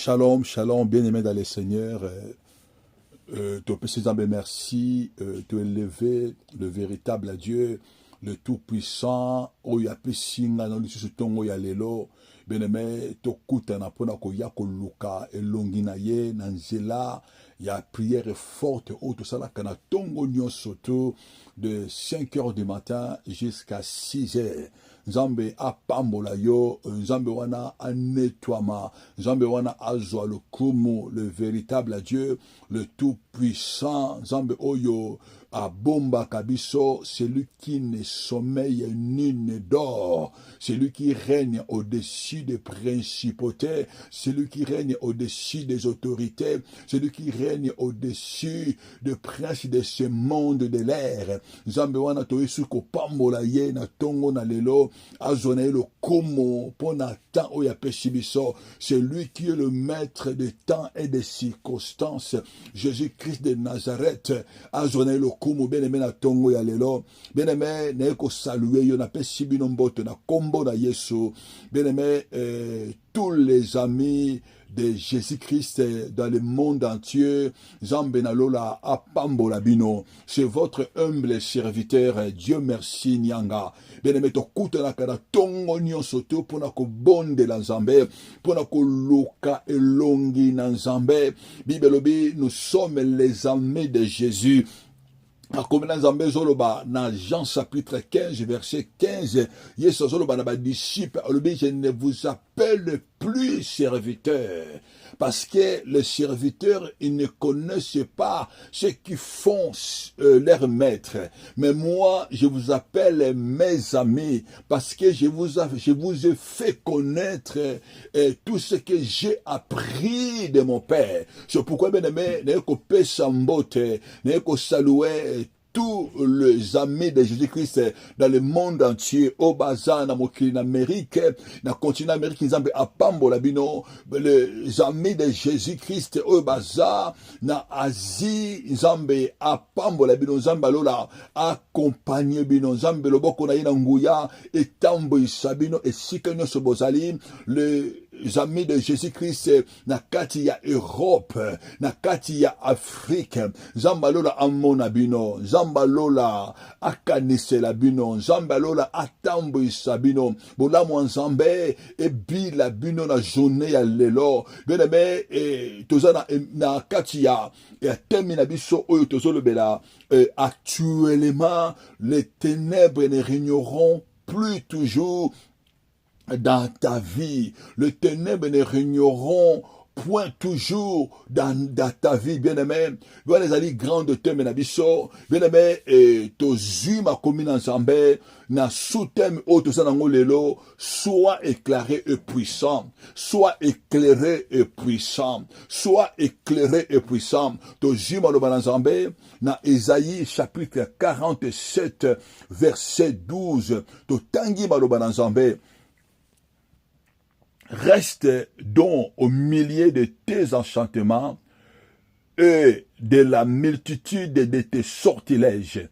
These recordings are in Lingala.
Shalom, shalom, bien-aimé dans le Seigneur. Te précisant, merci, te élever, le véritable Dieu, le Tout-Puissant, Oya Pesinga, dans le Susutongo Yalelo, bien-aimé, Tokuta na pona ko yako luka, elongina ye, nanzela, ya prière forte, tout ça là, kana tongo nyon soto, de 5 heures du matin jusqu'à 6 heures. Nzambe apambola yo, Nzambe wana a nettoiement, Nzambe wana azwa le kumu, le véritable Dieu, le tout-puissant, Nzambe oyo a bomba kabiso, celui qui ne sommeille ni ne dort, celui qui règne au-dessus des principautés, celui qui règne au-dessus des autorités, celui qui règne au-dessus des princes de ce monde de l'air. Nzambe wana toyesu ko pambola ye na tongo na lelo, azona le komo pona temps oya peshibiso, c'est lui qui est le maître des temps et des circonstances. Jésus-Christ de Nazareth, azona le komo bien-aimé na tongo ya lelo, bien-aimé na ko saluer yo na peshibino mboto na kombo na Yesu, bien-aimé tous les amis de Jésus-Christ dans le monde entier, Zambenalola Apambola Bino, c'est votre humble serviteur, Dieu merci Nyanga. Bien-aimé, to kutana kana tongo nyon soto pona ko bonde la Nzambe, pona ko luka elongi na Nzambe. Bibelobi, nous sommes les amis de Jésus. Comme dans Nzambe zoloba na Jean chapitre 15 verset 15, Yesu zoloba na ba disciple, je ne vous appelle plus serviteur, parce que les serviteurs, ils ne connaissent pas ce qu'ils font leur maître. Mais moi, je vous appelle mes amis, parce que je vous ai fait connaître tout ce que j'ai appris de mon Père. C'est pourquoi, bien aimé, n'est-ce que Pessambote, n'est-ce que saluer tous les amis de Jésus-Christ dans le monde entier, au Baza, dans l'Amérique, dans le continent américain, à Pambo, les amis de Jésus-Christ, au Baza, dans l'Asie, Zambé, à Pambo, Zambalola, accompagné, Zambé, le Boko, Naïnangouya, et Tambo, Sabino, et Sikenyo, Sobozali, les amis de Jésus-Christ, na kati ya Europe, na kati ya Afrique, Zambalola amona bino, Zambalola akanisela bino, Zambalola atambo isabino, bola mwanzambe, ebi la bino na journée ya lelo, bien aimé, toza na kati ya termina biso oyo tozolo bela, actuellement, les ténèbres ne régneront plus toujours dans ta vie. Les ténèbres ne régneront point toujours dans ta vie, bien-aimé. Voilà les alliés grandes thèmes na biso, bien-aimé, et tozu ma commune ensemble, na sous-thème autre ça dans lelo, soit éclairé et puissant, soit éclairé et puissant, soit éclairé et puissant. Tozu ma loba ensemble, na Ésaïe chapitre 47, verset 12, to tangi ma loba ensemble. Reste donc au milieu de tes enchantements et de la multitude de tes sortilèges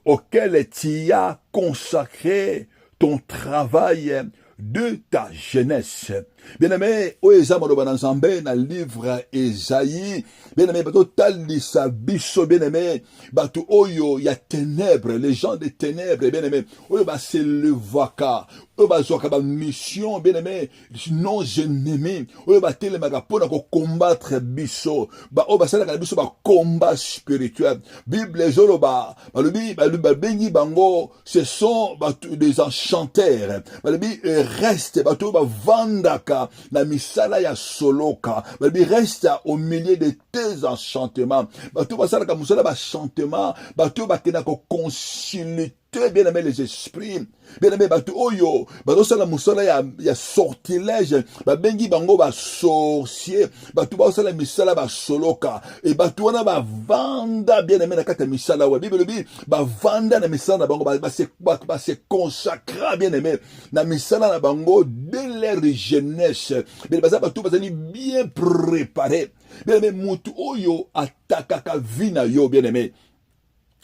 auxquels tu as consacré ton travail de ta jeunesse. Bien-aimé, Oeza Maloba Nzambe, na livre Esaïe, bien-aimé, bato talisa biso, bien-aimé, bato oyo, ya ténèbres, les gens des ténèbres, bien-aimé, oyo ba se levaka, oyo ba zoka ba mission, bien-aimé, non ennemi, oyo ba telemaka pona ko combattre biso, ba oyo ba salaka biso ba combat spirituel. Bible zolo ba lubi bengi bango, ce sont des enchanteurs. Ba lubi reste bato ba vandaka la misala ya soloka, babi reste au milieu de tes enchantements. Bato basala ka musala ba chantement, bato bakena ko concilier bien-aimé les esprits, bien-aimé bato oyo, bato sala musala ya sortilège, ba bengi bango ba sorcier, bato ba sala misala ba soloka, et bato wana ba vanda bien-aimé na kata misala wa Bible bi ba vanda na misala na bango ba se consacrer bien-aimé na misala na bango dès leur jeunesse. Bien baza bato bazali bien préparé. Bien-aimé mutu oyo atakaka vina yo bien-aimé.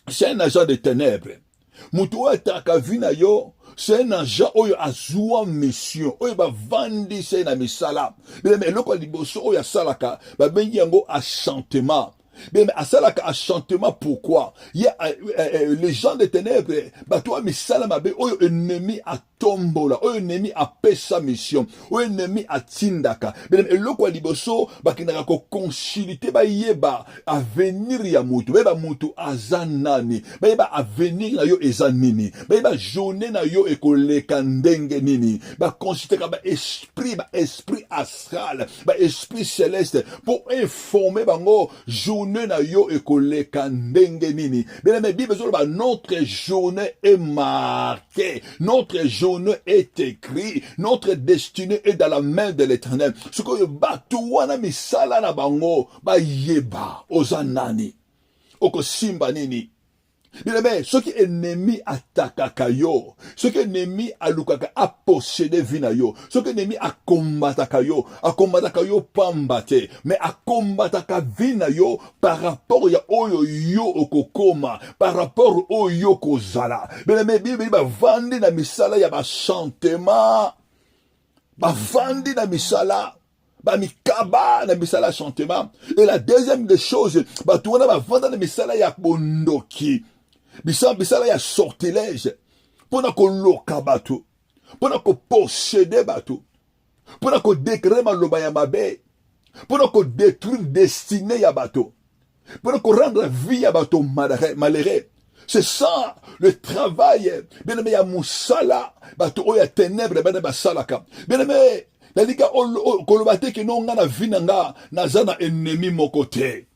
C'est un agent de ténèbres. Mutu oyo ataka vi na yo, c'est un agent oyo azua mission, oyo bavandi se na misala. Mais eloko liboso oyo asalaka, babengi yango achantement. Mais asalaka achantement pourquoi? Il y a les gens des ténèbres, toi misala mabe oyo ennemi a tombola, oyo ennemi a pesa mission, oyo ennemi a tindaka. Mais eloko liboso bakinaka ko concilité ba yeba avenir ya mutu, ba mutu azanani, ba yeba avenir na yo ezanini, ba yeba journée na yo ekoleka ndenge nini, ba concilité ka ba esprit astral, ba esprit céleste pour informer bango journée na yo ekoleka ndenge nini. Bien aimé, Bible ba notre journée est marquée, notre journée est écrite, notre destinée est dans la main de l'Éternel. Ce que batu wana misala na bango ba yeba ozanani oko simba nini. Bien aimé, ce qui est ennemi attaquaka yo, ce qui est ennemi alukaka a possédé vina yo, ce qui est ennemi a combataka yo pambate, mais a combataka vina yo par rapport ya oyo yo okokoma, par rapport oyo kozala. Bien aimé, Bible ba vandi na misala ya ba chantement, ba vandi na misala bamikaba na misala chantement. Et la deuxième des choses, ba tuona ba vanda na misala ya bondoki. Bisala ya sortilège pona ko loka bato, pona ko posséder bato, pona ko décréer maloba ya mabe, pona ko détruire destinée ya bato, pona ko rendre vie ya bato malheureux. C'est ça le travail bien aimé ya musala bato oya ténèbres bana basalaka. Bien aimé nalika kolobate ke no nga na vie nanga naza na ennemi moko te,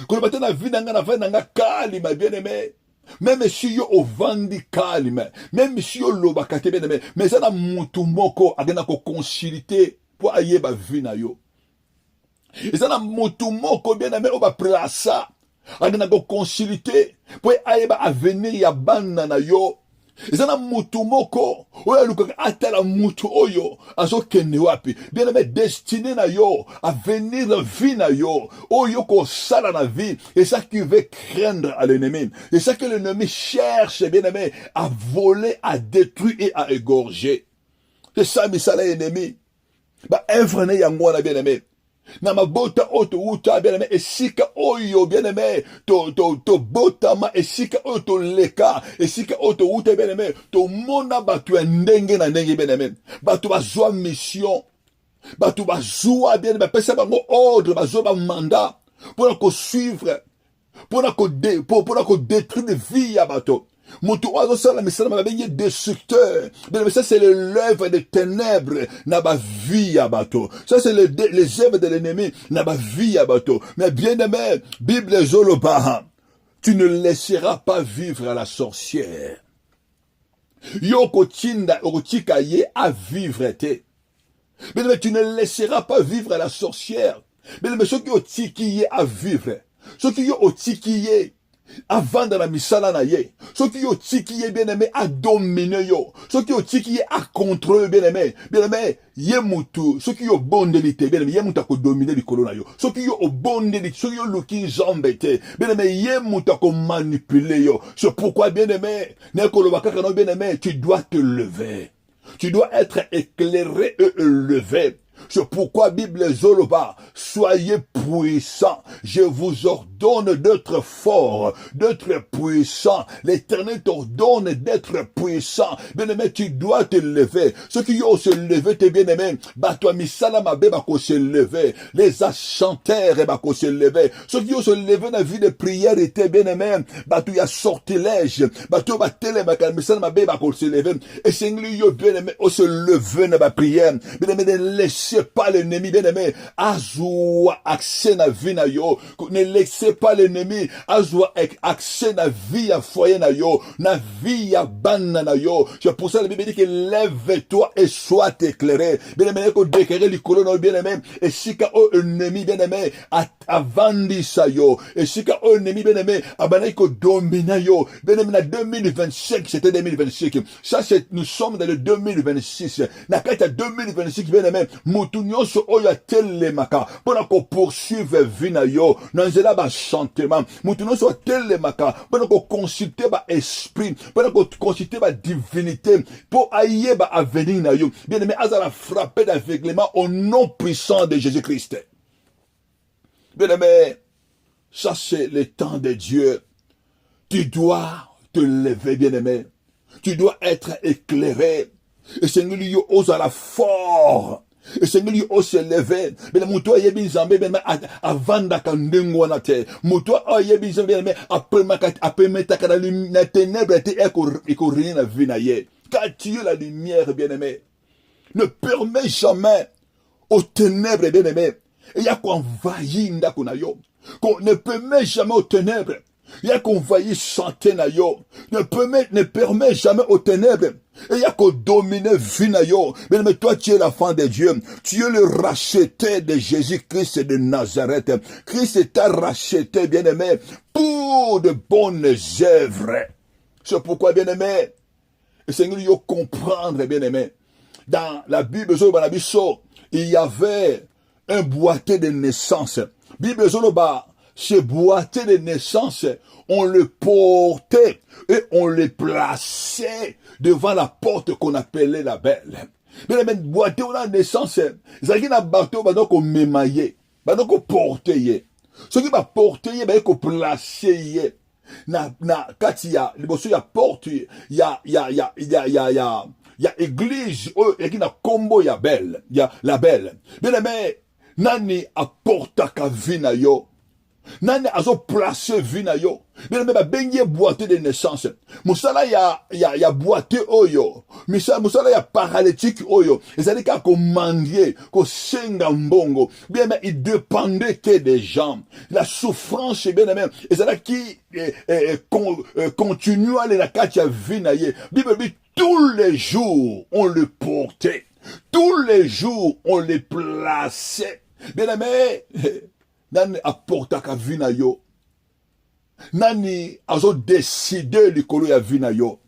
kolobate na vie nanga na va nanga kalima. Bien aimé, même si yo ovandi kalima, même si yo lobakate bien aimé, mais ça na mutu moko agena ko concilité pour ayeba vie na yo. Et ça na mutu moko bien aimé o ba plaça agena ko concilité pour ayeba avenir ya bana na yo. Et ça na mutu moko oyo lukaka atala mutu oyo azokende wapi. Bien aimé, destiné na yo, avenir na vie na yo, oyo ko sala na vie. Et ça qui veut craindre à l'ennemi. Et ça que l'ennemi cherche, bien aimé, à voler, à détruire et à égorger. C'est ça misala ennemi. Ba œuvre ne yango na bien aimé. Na mabota oto uta bien aimé, esika oyo bien aimé, to botama esika oyo to leka, esika oto uta bien aimé, to mona batu ndenge na ndenge bien aimé, batu bazwa mission, batu bazwa bien aimé, pesa bango ordre, bazwa ba mandat pour ko suivre, pour ko détruire vie ya bato. Mutu ozo sala misala mabenye destructeur. Mais ça c'est l'œuvre des ténèbres na ba vie ya bato. Ça c'est les œuvres de l'ennemi na ba vie ya bato. Mais bien aimé, Bible zoloba, tu ne laisseras pas vivre à la sorcière. Yoko tinda okotika ye à vivre te. Mais tu ne laisseras pas vivre à la sorcière. Mais ceux qui otiki ye à vivre, ceux qui otiki ye avant dans la misala na ye, ceux qui ont tiki bien aimé à dominer yo, ceux qui ont tiki à contrôler bien aimé, ye mutu, ceux qui ont bondelité bien aimé, ye mutu ko dominer likolo na yo, ceux qui ont bondelité, ceux qui ont looking zambete, bien aimé, ye mutu ko manipuler yo. C'est pourquoi bien aimé, ne kolobaka kana bien aimé, tu dois te lever, tu dois être éclairé et élevé. C'est pourquoi Bible Zoloba, soyez puissants. Je vous ordonne d'être forts, d'être puissants. L'Éternel t'ordonne d'être puissant. Bien-aimé, tu dois te lever. Ceux qui ont se lever, t'es bien-aimé. Bah, toi, misalama beba ko se lever. Les achanteurs, bah, ko se lever. Ceux qui ont se lever dans la vie de prière, étaient bien-aimé. Bah, tu y as sortilège. Bah, tu vas télé, bah, misalama beba ko se lever. Et c'est lui, bien-aimé, au se lever dans la prière. Bien-aimé, de laisser pas l'ennemi, bien-aimé, azoua accès na vie na yo. Ne laissez pas l'ennemi azoua accès na vie à foyer na yo, na vie à banna na yo. C'est pour ça que la Bible dit que lève-toi et sois éclairé. Bien-aimé, que déclarer les colonnes, bien-aimé, et si ka o ennemi, bien-aimé, avandi sa yo, et si ka o ennemi, bien-aimé, abanaï ko domina yo. Bien-aimé, na 2025, c'était 2025. Ça, c'est, nous sommes dans le 2026. Na kata 2026, bien-aimé, mutu nyonso oyo atelemaka mpona kopoursuivre vi na yo na nzela bachantema, mutu nyonso atelemaka mpona koconsulte baesprit, mpona koconsulte badivinité mpo ayeba avenir na yo, bien aimé, azala frappé d'aveuglement au nom puissant de Jésus-Christ. Bien aimé, ça c'est le temps de Dieu. Tu dois te lever, bien aimé. Tu dois être éclairé. Et Seigneur, lui, ose à la fort. Et Seigneur, lui, ose se lever. Mais mon toi, yebi nzambe, bien aimé, avant d'akandengo wanate. Mon toi, yebi nzambe, bien aimé, après mettre la ténèbre, et qu'on rien à vinaye. Car tu es la lumière, bien aimé. Ne permets jamais aux ténèbres, bien aimé. Et il y a qu'on envahit ndakunayo. Qu'on ne permet jamais aux ténèbres. Il y a qu'on envahit santé na yo. Ne permet jamais aux ténèbres. Et il y a qu'on domine vinayo. Mais toi, tu es l'enfant de Dieu. Tu es le racheté de Jésus-Christ de Nazareth. Christ t'a racheté, bien aimé, pour de bonnes œuvres. C'est pourquoi, bien aimé, le Seigneur, il faut comprendre, bien aimé. Dans la Bible, il y avait un boîtier de naissance. Bible Zoloba, ce boîtier de naissance, on le portait et on le plaçait devant la porte qu'on appelait la belle. Mais le boîtier de naissance, c'est qu'il y a un bateau qu'on mémaillait, qu'on portait. Ce qui va porter, qu'on plaçait. Quand il y a porte, il y a église, il y a combo, il y a belle, il y a la belle. Mais nani apportaka vina yo. Nani azo place vina yo. Mais benye boîtier de naissance. Musala ya boîtier oyo. Musala ya paralytique oyo. C'est-à-dire qu'à commander, qu'au senga mbongo. Bien mais il dépendait que des gens. La souffrance bien même. Et c'est là qui continue à aller la katia vina ye. Bible dit tous les jours on le portait. Tous les jours on le plaçait. Bien aimé, nani apportaka vina yo. Nani azo décidé likolo ya vina yo.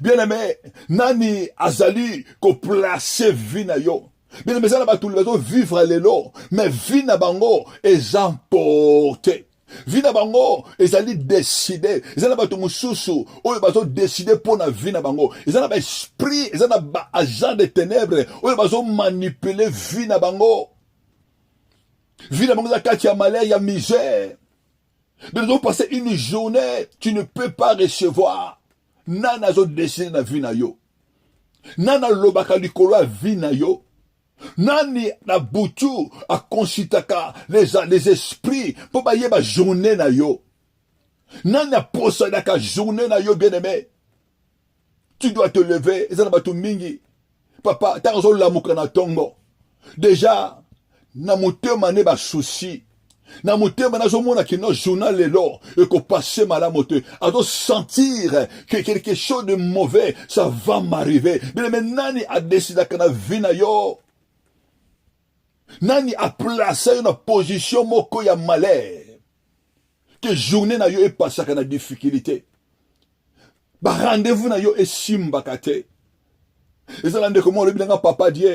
Bien aimé, nani azali ko placer vina yo. Bien aimé, ça n'a pas tout le monde vivre lelo, mais vina bango est emporté. Vina bango ezali décidé, ezali bato mususu oyo bazo décider pour na vina bango, ezali ba esprit, ezali ba agent de ténèbres oyo bazo manipuler vina bango. Vina bango za kati ya malheur, ya misère. Mais nous avons passé une journée, tu ne peux pas recevoir. Nana zo décider na vina yo. Nana lobaka likolo ya vina yo. Nani na butu a consultaka les esprits pour ba yeba journée na yo. Nani a possédaka journée na yo, bien aimé. Tu dois te lever. Ezana batu mingi. Papa, tanzo la mukana tongo. Déjà, na mutema ne ba souci. Na mutema na zomona ki no journal lelo et ko passer malamote. A do sentir que quelque chose de mauvais ça va m'arriver. Bien aimé, nani a décidé kana vina yo. Nani a placé une position moko ya malheur. Que journée na yo est passée à la difficulté. Ba rendez-vous na yo est simbakate. Et ça l'ande comment le bilanga papa dit.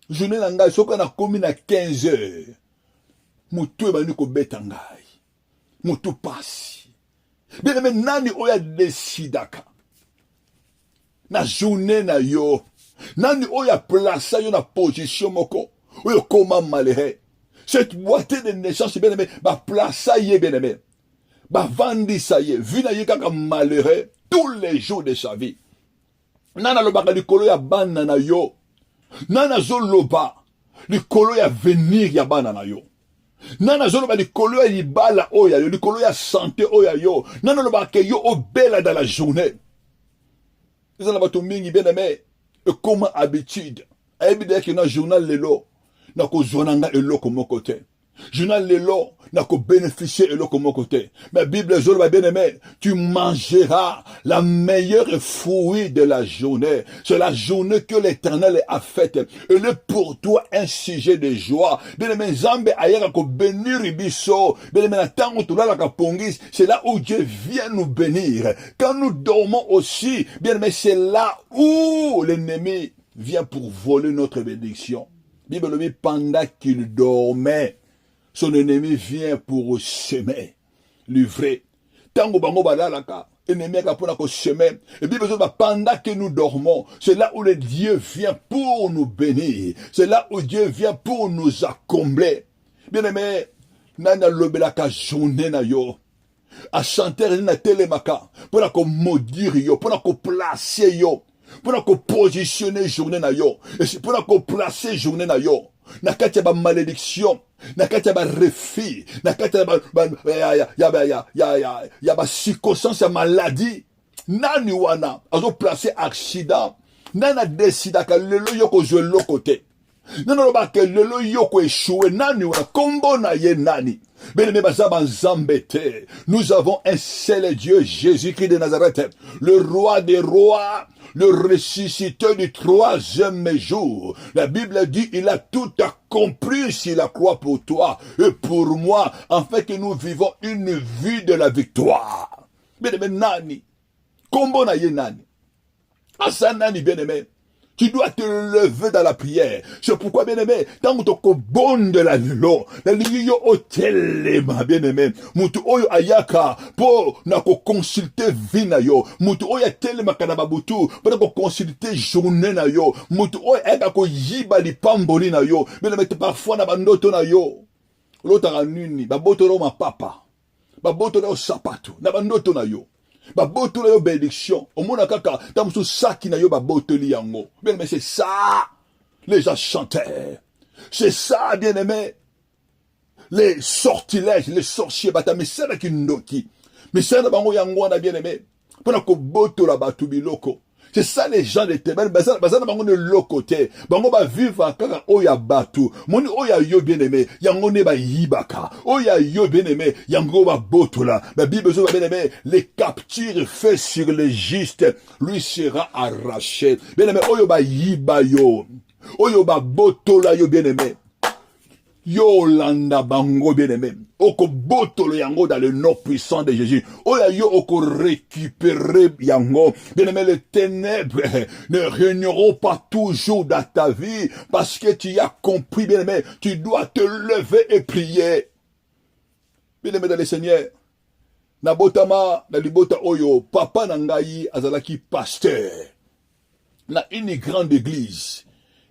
Journée na ngai soka na komi na 15 heures. Mutu ba ni ko betangai. Mutu pasi. Bien mais nani oya décidaka. Na journée na yo. Nani oya placé yo na position moko. Oui, comment malheureux. Cette boîte de naissance, bien aimé, bah place ça y est, bien aimé. Bah vendi ça y est. Vu na y kaka malheureux tous les jours de sa vie. Nana lo baka likolo ya bana na yo. Nana zo loba likolo ya venir ya bana na yo. Nana zo loba likolo ya libala oya yo, likolo ya santé oya yo. Nana lo baka yo obela dans la journée. Ils en ont bateau mingi, bien aimé. Et comme habitude. Habitude qui na journal lelo. Na ko zonanga eloko moko te. Journal lelo na ko bénéficier eloko moko te. Mais Bible zolo va bien aimé, tu mangeras la meilleure fruit de la journée. C'est la journée que l'Éternel a faite. Elle est pour toi un sujet de joie. Bien aimé, Zambe ayera ko bénir biso. Bien aimé, na tango to la ka pongis, c'est là où Dieu vient nous bénir. Quand nous dormons aussi, bien aimé, c'est là où l'ennemi vient pour voler notre bénédiction. Bible dit, pendant qu'il dormait, son ennemi vient pour semer, livrer. Tango bango balalaka, ennemi a pour la semer. Et Bible dit, pendant que nous dormons, c'est là où le Dieu vient pour nous bénir. C'est là où Dieu vient pour nous accombler. Bien aimé, nana lobelaka journée na yo. A chanter na telemaka, pour la maudire yo, pour la placer yo, pour la positionner journée na yo, et pour la placer journée na yo. Na kati ba malédiction, na kati ba refus, na kati ya ba circonstance ya maladie. Nani wana, azo placer accident, nana décida ka lelo yo ko jouer l'autre côté. Non, ba ke lelo yo ko échouer, nani wana, kombo na ye nani. Nous avons un seul Dieu, Jésus-Christ de Nazareth, le roi des rois, le ressusciteur du troisième jour. La Bible dit, il a tout accompli sur la croix pour toi et pour moi, afin que nous vivons une vie de la victoire. Bien-aimé, nani, kombo na ye nani, asa nani, bien-aimé. Tu dois te lever dans la prière. C'est pourquoi, bien-aimé, tant que tu bonne de la lilo, la liyo au téléma, bien-aimé, mutu oyo ayaka, pour na ko consulter vina yo, mutu oyo téléma kanababutu, pour na ko consulter journée na yo, mutu oyo ayaka ko yiba li pamboli na yo, bien-aimé, parfois na bandoto na yo, l'autre a nuni, baboto ro ma papa, baboto ro sapato, na bandoto na yo. Baboto la yo bénédiction. Au monde kaka, tamusu saki na yo babotoli yango. Bien aimé, c'est ça, les gens chantaient. C'est ça, bien aimé. Les sortilèges, les sorciers, mais c'est là qui ndoki. Mais c'est là bango yango na bien aimé. Pendant que boto la batubi loko. C'est ça les gens de Tébel, bazana bango de l'autre bango ba vivre kaka oya batu, moni oya yo bien aimé, yango ne ba yibaka, oya yo bien aimé, yango ba botola, la Bible zo bien aimé, les captures faits sur les justes, lui sera arraché, bien aimé, oyo ba yiba yo, oyo ba botola yo bien aimé, Yolanda bango bien-aimé. Oko botolo yango dans le nom puissant de Jésus. Oya yo oko récupérer yango. Bien-aimé, les ténèbres ne régneront pas toujours dans ta vie parce que tu as compris, bien-aimé, tu dois te lever et prier. Bien-aimé dans le Seigneur, Nabotama, na libota oyo, papa nangai azalaki pasteur. Na une grande église.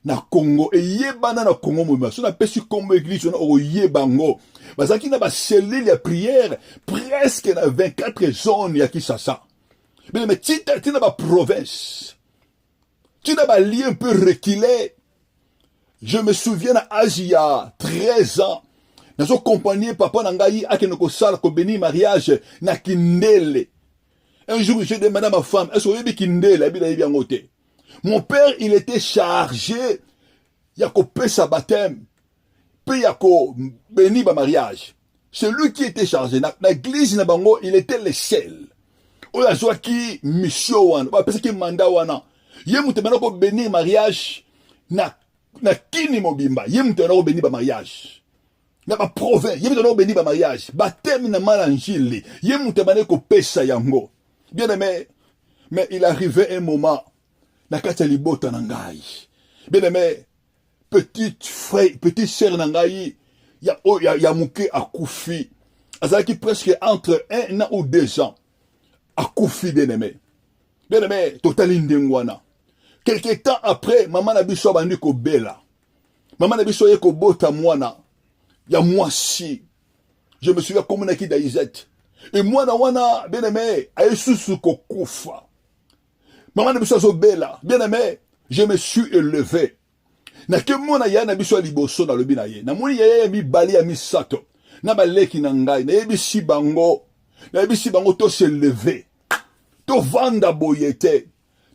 Na Congo et yebana na Congo mouma so na pesi comme église na o yebango bazaki na ba cellule ya prière presque na 24 zones ya Kinshasa mais tina ba province tina ba lieu un peu reculé. Je me souviens à Asia 13 ans nazo accompagner papa nangai akeno ko sala ko béni mariage na Kindele. Un jour j'ai demandé à ma femme est-ce que Kindele abila bien ngote. Mon père, il était chargé, yako paie sa baptême, puis yako béni ba mariage. C'est lui qui était chargé. Na l'église na bango, il était le seul. Oya zwa ki mission wana, ba pesa ki mandat wana. Ye mutemana ko béni mariage na kini mobimba. Ye mutemana ko béni ba mariage. Na ba province, ye mutemana ko béni ba mariage. Baptême na malanjili. Ye mutemana ko pesa yango. Bien aimé, mais il arrivait un moment nakati libota nangai. Bien aimé, petite frère, petite sœur nangai, ya muke akufi. Azaki presque entre 1 an ou 2 ans. Akufi, bien aimé. Bien aimé, totali ndengwana. Quelque temps après, maman na biso bandi ko bela. Maman na biso ye ko bota mwana. Ya mwasi. Je me souviens comme naki daizet. Et mwana wana, bien aimé, ayesusu ko kufa. Maman de biso bela, bien aimé, je me suis élevé. Na ke mona ya na biso liboso na lobi na ye. Na moni ya mi bali ya mi sato. Na baleki na ngai, na yebisi bango. Na yebisi bango to se lever. To vanda boyete.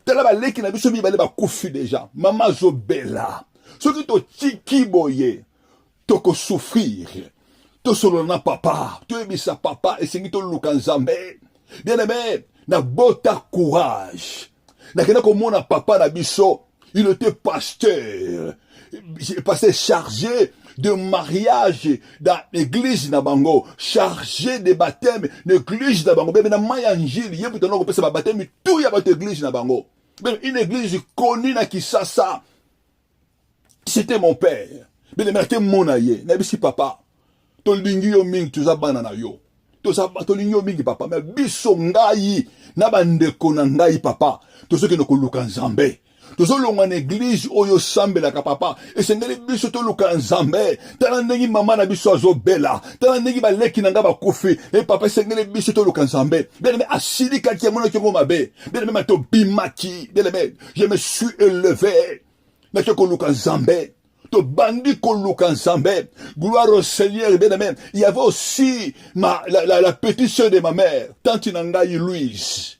Tela baleki na biso mi bali ba kufi déjà. Maman zo bela. Soki to tiki boye, to ko souffrir. To solona papa, to yebisa papa et sengi to lukanzambe. Bien aimé, na bota courage. Nakena komona papa na biso, il était pasteur chargé de mariage dans l'église na bango, chargé de baptême l'église na bango. Mais na mayanjili yebu tono ko pesa ba baptême tout ya ba église na bango. Une église connue na Kinshasa. C'était mon père. Bien-aimé, c'était mon aïe. N'abisi papa. Tolingi yo mingi tuza bana na yo. Tolingi yo mingi papa. Mais biso ngai. Nabandeko na ngai papa. Tozo ke no koluka nzambe. Tozo longa na église oyo sambe la papa. Et sengeli biso to luka nzambe. Tala ndenge mama na biso azo bela. Tala ndenge baleki na nga bakufi. Et papa sengeli biso to luka nzambe. Bien-aimé, asili kaki ya mona kiongo mabe. Bien-aimé, mato bimaki. Bien-aimé, je me suis élevé. Na kiongo luka nzambe. Bandi koluka nzambe. Gloire au Seigneur, bien-aimé. Il y avait aussi la petite sœur de ma mère, tante Nangaï Louise.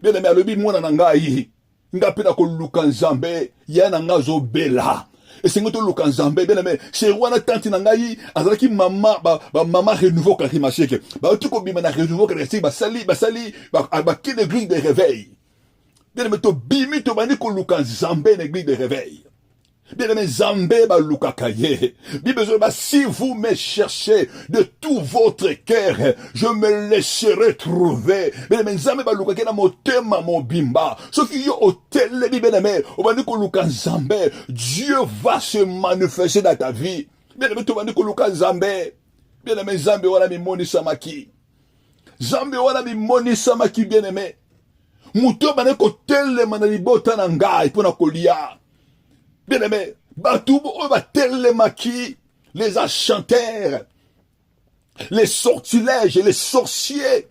Bien-aimé, alobi mwana Nangaï. Nga pena koluka nzambe, ya nanga zo bela. Et c'est ngoto luka nzambe, bien-aimé. C'est wana tante Nangaï, azalaki mama, mama renouveau karimasheke. Ba otuko bima na renouveau karimasheke, basali, ki l'église de réveil. Bien-aimé, to bimi to bandi koluka nzambe l'église de réveil. Bien-aimé, Zambé baluka kaye. Si vous me cherchez de tout votre cœur, je me laisserai trouver. Bien-aimé, Zambé baluka kaye na motema mobimba. Ce qui est au télé, bien-aimé, au bandiko luka Zambé, Dieu va se manifester dans ta vie. Bien-aimé, tu bandiko luka Zambé. Bien-aimé, Zambé wana mi moni samaki. Zambé wana mi moni samaki, bien-aimé. Muto bandiko télé manalibota na ngai pona kolia. Bien-aimé, les enchanteurs, les sortilèges et les sorciers,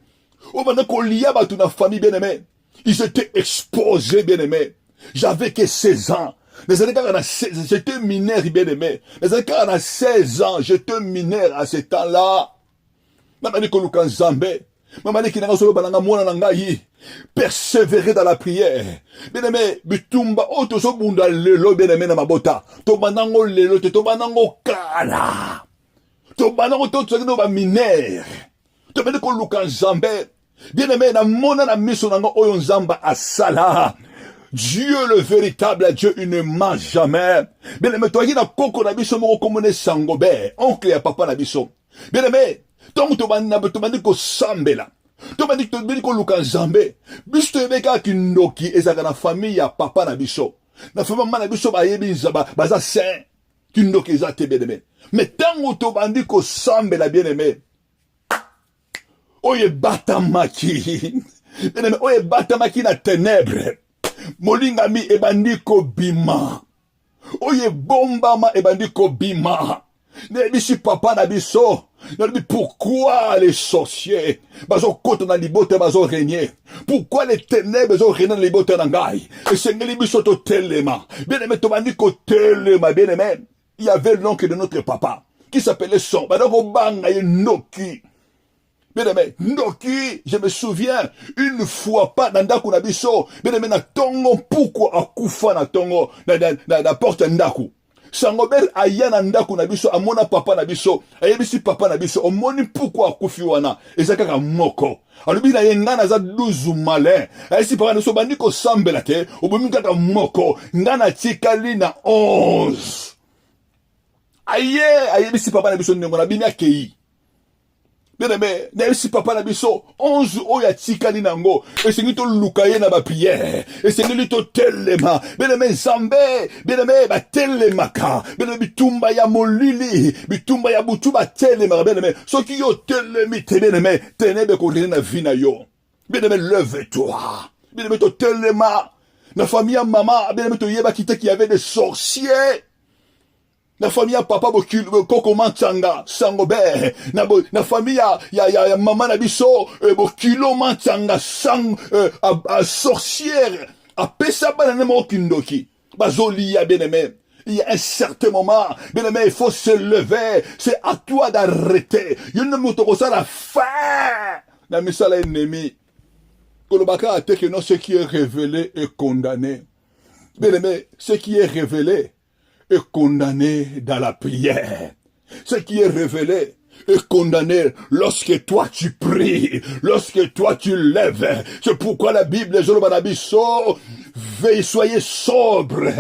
bien-aimé, ils étaient exposés, bien-aimé. J'avais que 16 ans. J'étais mineur, bien-aimé. Les années 16 ans, j'étais mineur à ce temps-là. Persévérer dans la prière. Bien-aimé, bitumba otoso bunda lelo bien-aimé na mabota. To banango lelo to banango kala. To banango to tseno ba mineur. To bende ko luka nzambe. Bien-aimé na mona na miso nango oyo nzamba asala. Dieu le véritable Dieu, il ne ment jamais. Bien-aimé, toi qui na koko na biso moko komone sangobe, oncle ya papa na biso. Bien-aimé, tant to bandi ko sambela. Tobandi ko luka nzambe. Biso ebeka kindoki ezaka na famille ya papa na biso. Na famille mama na biso ba yebi nzaba baza saint. Kindoki eza te bien-aimé. Mais tango tobandi ko sambela bien-aimé. Oye batamaki. Bien-aimé, oye batamaki na ténèbres. Molingami ebandi ko bima. Oye bombama ebandi ko bima. Nebisi papa na biso. Pourquoi les sorciers bazo kote na libote bazo régner? Pourquoi les ténèbres bazo régner na libote na ngai? Et sengeli biso to telema. Bien-aimé, to bandi ko telema, bien-aimé. Il y avait l'oncle de notre papa qui s'appelait Son. Badoko banga Noki. Bien-aimé, Noki, je me souviens, une fois pas dans ndaku na biso. Bien-aimé, na tongo pourquoi akufa na tongo na porte ndaku. Sangobel ayana ndaku na biso amona papa na biso ayebisi papa na biso omoni pourquoi akufi wana ezaka moko alobi na yengana za 12 malin ayesi papa na biso bandi ko sambela te obomi kaka moko ngana tikali na 11 ayebisi papa na biso ndenge na bini akei. Bien-aimé, si papa na biso 11 oya tikali nango et c'est to lukaye na ba prière et c'est to telema. Bien-aimé, Zambé, bien-aimé, ba telemaka. Bien-aimé, bitumba ya molili, bitumba ya butu ba telema. Bien-aimé, so ki yo telemi te bien-aimé, tenebe ko na vina yo. Bien-aimé, lève-toi. Bien-aimé, to telema. Na famille ya maman, bien-aimé, to yeba kite qui avait des sorciers. Na famille ya papa koko mantanga sangobe na famille ya mama na biso kilo mantanga sang a sorcière a pesa bana mo kindoki bazoli ya bien-aimé. Il y a un certain moment, bien-aimé, il faut se lever. C'est à toi d'arrêter. Yone motoko sa la fin. Na misala ennemi. Kolobaka a que non, ce qui est révélé est condamné. Bien-aimé, ce qui est révélé est condamné dans la prière. Ce qui est révélé est condamné lorsque toi tu pries, lorsque toi tu lèves. C'est pourquoi la Bible, veillez, soyez sobre,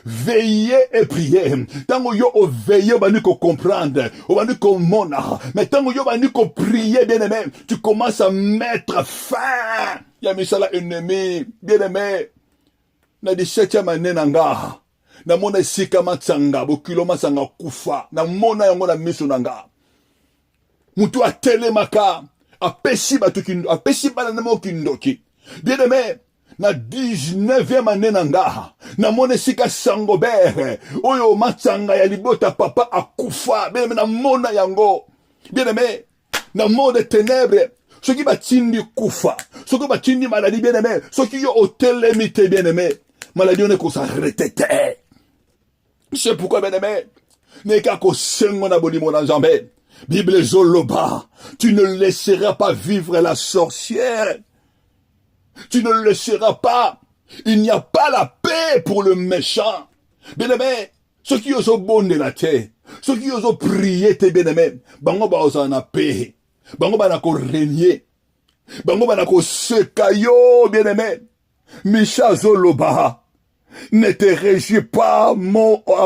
veillez et priez. Tant yo veillez, on va nous comprendre, on va nous comprendre. Mais tant yo va nous prier, bien aimé, tu commences à mettre fin. Il y a mis ça là ennemi, bien aimé. Na 17e année nanga. Na mona esika matsanga, bokilo matsanga kufa. Na mona yango na miso nanga. Mutu atelemaka. Apesi bana nemo kindoki. Bien aimé, na 19e année nanga. Na mona esika Sangobert. Oyo matsanga ya libota papa akufa. Bien aimé, na mona yango. Bien aimé, na monde de ténèbres. Ce qui batindi kufa. Ce qui batindi maladie, bien aimé. Ce qui yo hotelemite, bien aimé. Maladie, on est qu'on s'arrête. C'est pourquoi, bien aimé. N'est qu'à qu'on sengo na boni mon enjambé. Bible Zoloba. Tu ne laisseras pas vivre la sorcière. Tu ne laisseras pas. Il n'y a pas la paix pour le méchant. Bien aimé. Ceux qui osent bonner la terre. Ceux qui osent prier, tes bien-aimés. Bango ba osa na paix. Bango ba na ko régner. Bango ba na ko sekayo, bien-aimé. Misha Zoloba. Ne te réjouis pas à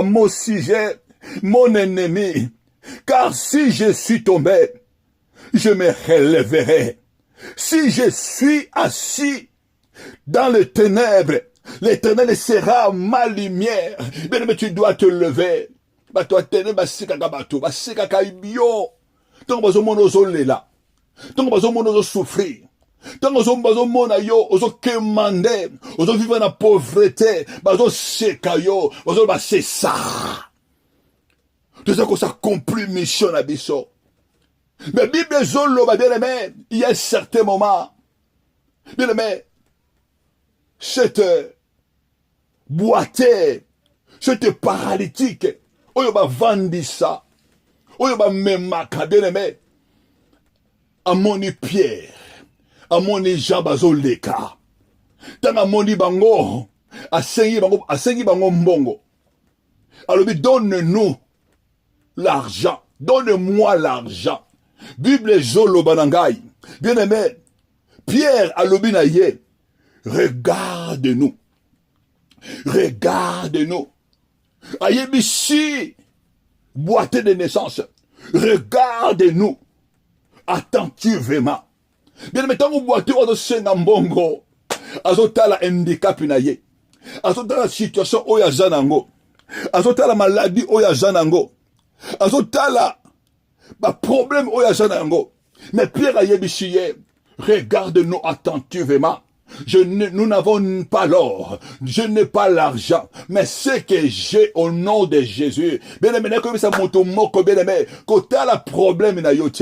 mon sujet, mon ennemi. Car si je suis tombé, je me relèverai. Si je suis assis dans les ténèbres, l'Éternel sera ma lumière. Bien-aimé, tu dois te lever. Bato atene basikaka bato basikaka ibio tango bazomona ozolela tango bazomona ozosouffrir tango bazomona yo ozokemande ozovivre na pauvreté bazoseka yo bazoba c'est ça tout ça qu'on s'accomplit mission na biso. Mais Bible zoloba bien aimé, il y a un certain moment bien aimé, cette boitée, cette paralytique oyo ba vandisa, oyo ba memaka, bien aimé, amoni Pierre, amoni Jean bazoleka, tanga amoni bango, asengi bango mbongo, alobi donne-nous l'argent, donne-moi l'argent, Bible zoloba nangai, bien aimé, Pierre alobi na ye, regarde-nous, regarde-nous, Ayebisi, boîte de naissance, regarde-nous attentivement. Bien maintenant, vous boitez au Senambongo, azotala handicap na ye, azotala situation oya zanango, azotala maladie oya zanango, azotala ba problème oya zanango. Mais Pierre ayebisi ye, regarde-nous attentivement. Nous n'avons pas l'or, je n'ai pas l'argent, mais ce que j'ai au nom de Jésus. Bien aimé, comme ça monte moko bien aimé, quand t'as la problème na yote,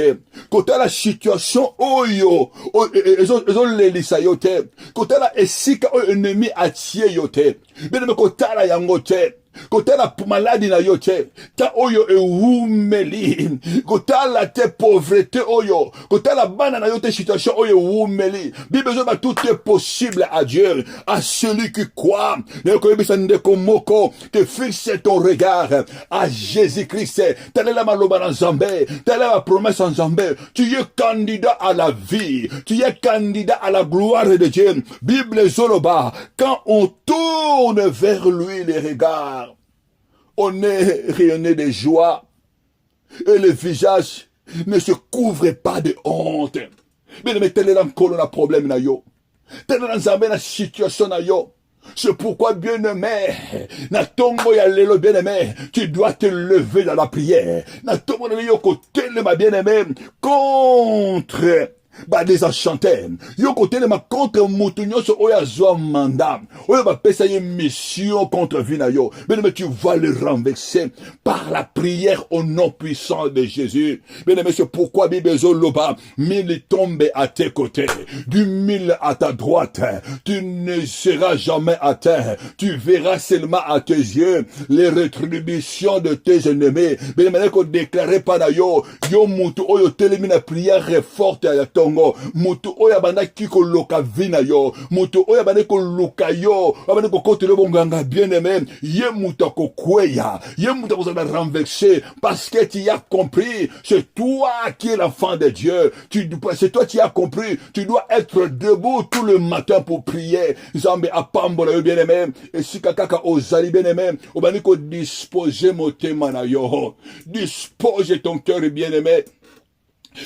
quand t'as la situation oyo, ezo lelisa yote, quand t'as la esika oyo ennemi atie yote, bien aimé, quand t'as la yangote, kota la maladie na yo te, ta oyo e wumeli, kota la te pauvreté oyo, kota la bana na yo te situation oyo wumeli. Bible ba tout est possible à Dieu, à celui qui croit. Ne koyebisa ndeko moko, que fixe ton regard à Jésus-Christ. Telle est la maloba en Zambé, telle est la promesse en Zambé. Tu es candidat à la vie, tu es candidat à la gloire de Dieu. Bible Zoloba, quand on tourne vers lui les regards, on est rayonné de joie et le visage ne se couvre pas de honte. Bien aimé, tel est le problème na yo, tel est la situation na yo. C'est pourquoi, bien aimé, na tongo ya lelo, bien aimé, tu dois te lever dans la prière. Na tongo na yo côté le ma bien aimé contre ba désenchanté. Yo côté le ma contre mutunyo so oya zo mandat. Oya ba pesa ye mission contre vina yo. Bien aimé, tu vas le renverser par la prière au nom puissant de Jésus. Bien aimé, c'est pourquoi Bible Zoloba, 1000 tombent à tes côtés, du 1000 à ta droite. Tu ne seras jamais atteint. Tu verras seulement à tes yeux les rétributions de tes ennemis. Bien aimé, qu'on déclarait pas na yo, yo mutu oyo telemina prière forte à tongo, mutu oya banda kiko loka vina yo, mutu oya banda ko luka yo, banda ko kote le bonganga bien aimé, ye mutu ko kweya, ye mutu ko zana renverser, parce que tu as compris, c'est toi qui es l'enfant de Dieu, c'est toi qui as compris, tu dois être debout tout le matin pour prier, Zambe apambola yo bien aimé, et si kakaka ozali bien aimé, obani ko disposer motema na yo, dispose ton cœur bien aimé,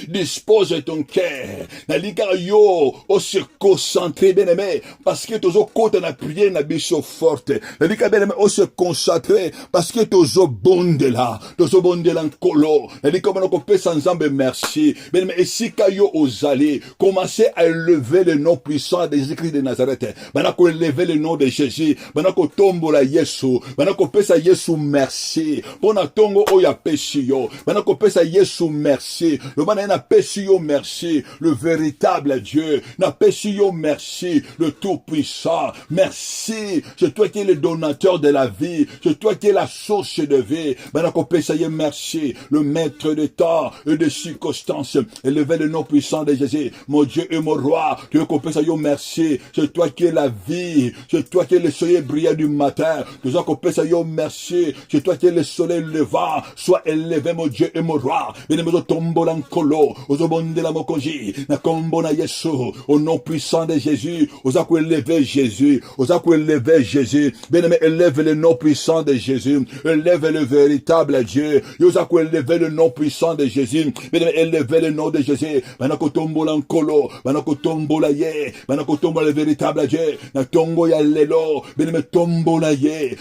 Dispose ton cœur. Nalika yo, o se concentrer, bien-aimé, parce que tozo côte na prière na biso forte. Nalika bien-aimé, o se concentrer, parce que tozo bonde là, tozo bonde l'ankolo. Nalika manoko pe sans zambe merci. Bien-aimé, et si kayo ozali, commencez à élever le nom puissant des écrits de Nazareth. Manako élever le nom de Jésus. Manako tombo la Yesu. Manako pe sa Yesu merci. Pona tongo oya peshi yo. Manako pe sa Yesu merci. Na pesi yo merci, le véritable Dieu. Na pesi yo merci, le tout-puissant. Merci, c'est toi qui es le donateur de la vie. C'est toi qui es la source de vie. Maintenant pesa yo merci, le maître de temps et de circonstances. Élevez le nom puissant de Jésus. Mon Dieu et mon roi, tu veux qu'on pesa yo merci. C'est toi qui es la vie. C'est toi qui es le soleil brillant du matin. Tu veux qu'on pesa yo merci. C'est toi qui es le soleil levant. Sois élevé, mon Dieu et mon roi. Bénémozo tombo l'ankolo. Ozobonde la mokonji, na kombo na Yesu, au nom puissant de Jésus, ozaku élever Jésus, ozaku élever Jésus, bien-aimé, élève le nom puissant de Jésus, élève le véritable Dieu, ozaku élever le nom puissant de Jésus, bien-aimé, élève le nom de Jésus, manako tombo l'ankolo, manako tombo la ye, manako tombo le véritable Dieu, na tongo ya lelo, bien-aimé, tombo la ye,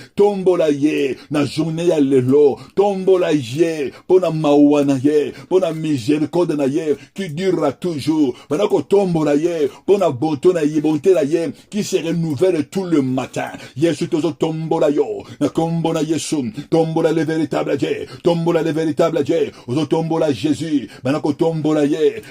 na journée ya lelo, tombo la ye, pona mawana ye, pona miséricorde na ye, qui durera toujours. Banako tombo na ye, pona bonté na ye, qui se renouvelle tout le matin. Yesu tozo tombo la yo, na kombo na Yesu, tombo la le véritable Dieu, tombo la le véritable Dieu, ozo tombo la Jésus, banako tombo la ye,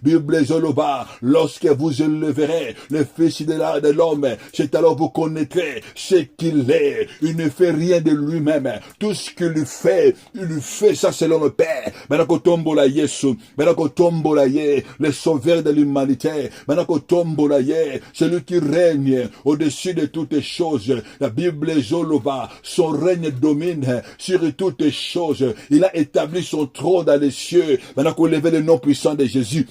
Bible zoloba, lorsque vous éleverez le Fils de l'homme, c'est alors vous connaîtrez ce qu'il est. Il ne fait rien de lui-même. Tout ce qu'il fait, il fait ça selon le Père. Banako tombo la Yesu, banako tombo la ye, le sauveur de l'humanité, banako tombo la ye, celui qui règne au-dessus de toutes choses. La Bible zolova, son règne domine sur toutes choses. Il a établi son trône dans les cieux. Banako lever le nom puissant de Jésus.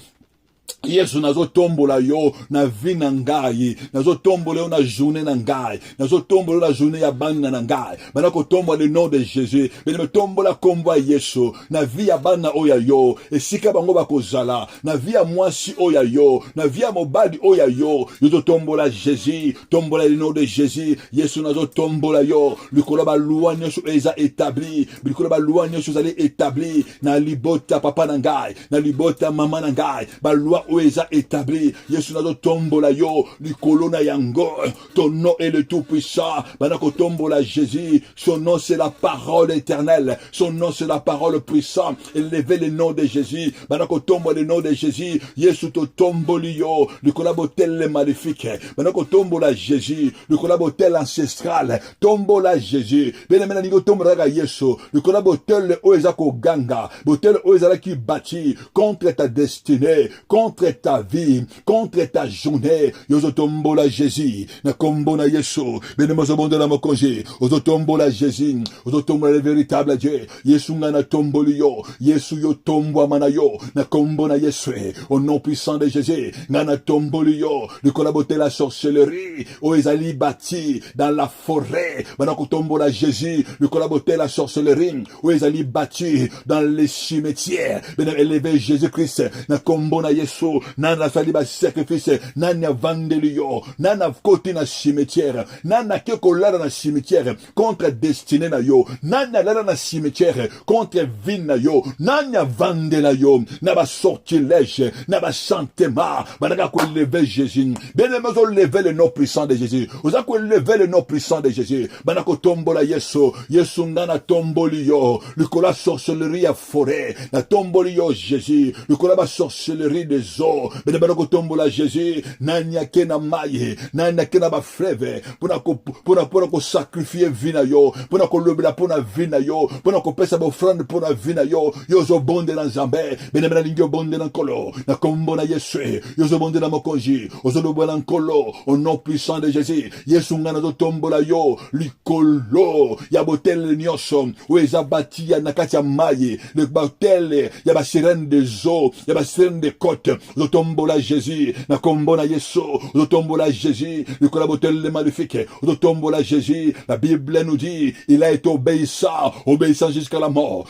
Yesu nazo tombola yo na vie na ngai, nazo tombola yo na journée na ngai, nazo tombola la journée ya bana na ngai. Bana ko tombola le nom de Jésus, mais me tombola kombo Yesu na vie ya bana oya yo, esika bango bakozala, na vie ya mwasi oya yo, na vie ya mobali oya yo, yo tombola Jésus, tombola le nom de Jésus. Yesu nazo tombola yo, likolo ba loi nyoso eza établi, likolo ba loi nyoso zali établi na libota papa na ngai, na libota mama na ngai, ba loi oeza établi. Yesu nazo tombola yo likolo na yango. Ton nom est le tout puissant. Banako tombola Jésus, son nom c'est la parole éternelle, son nom c'est la parole puissante. Élevez le nom de Jésus. Banako tombola le nom de Jésus. Yesu to tomboli yo likolo botel le maléfique. Banako tombola Jésus likolo botel ancestral. Tombola Jésus. Bene mena nigo tombola Yesu likolo botel oeza ko ganga, botel oeza qui bâti contre ta destinée, contre ta vie, contre ta journée. Yozo tombola Jésus, na kombo na Yesu, benemozo bonde la mokonje, ozo tombola Jésus, ozo tombola le véritable Dieu. Yesu ngana tomboli yo, Yesu yo tombo mana yo, na kombo na Yesu, au nom puissant de Jésus, ngana tomboli yo, le collaboter la sorcellerie, o ezali bâti dans la forêt, banako tombola Jésus, le collaboter la sorcellerie, o ezali bâti dans les cimetières, ben élever Jésus-Christ, na kombo na Yesu, nana sali ba sacrifice, nana vandeli yo, nana koti na cimetière, nana keko lala na cimetière, contre destinée na yo, nana lala na cimetière, contre vie na yo, nana vandela yo, na ba sortilège, na ba sentema, banaka ko lever Jésus, bien aimé, lever le nom puissant de Jésus, vous avez lever le nom puissant de Jésus, banako tombola Yesu, Yesu ngana tomboli yo, le kola sorcellerie à forêt, na tomboli yo Jésus, le kola ba sorcellerie des eaux, mais banako tombola Jésus, nanya kena maye, nanya kena ba fleuve, pour ko sacrifier vina yo, pour ko lobela pour na vina yo, pour ko pesa ba offrande pour na vina yo, yo zo bonde na Zambé, mais na lingio bonde na kolo, na kombo na Yesu, yo zo bonde na mokonji, ozo lobela nkolo, au nom puissant de Jésus, Yesu ngana zo tombola yo, likolo, ya botel nyoso, ou ezabati ya nakati ya maye, le botel, ya ba sirène des eaux, ya ba sirène des côtes, zo tombola Jésus, na kombo na Yesu, zo tombola Jésus, le collaborateur le maléfique, zo tombola Jésus, la Bible nous dit, il a été obéissant jusqu'à la mort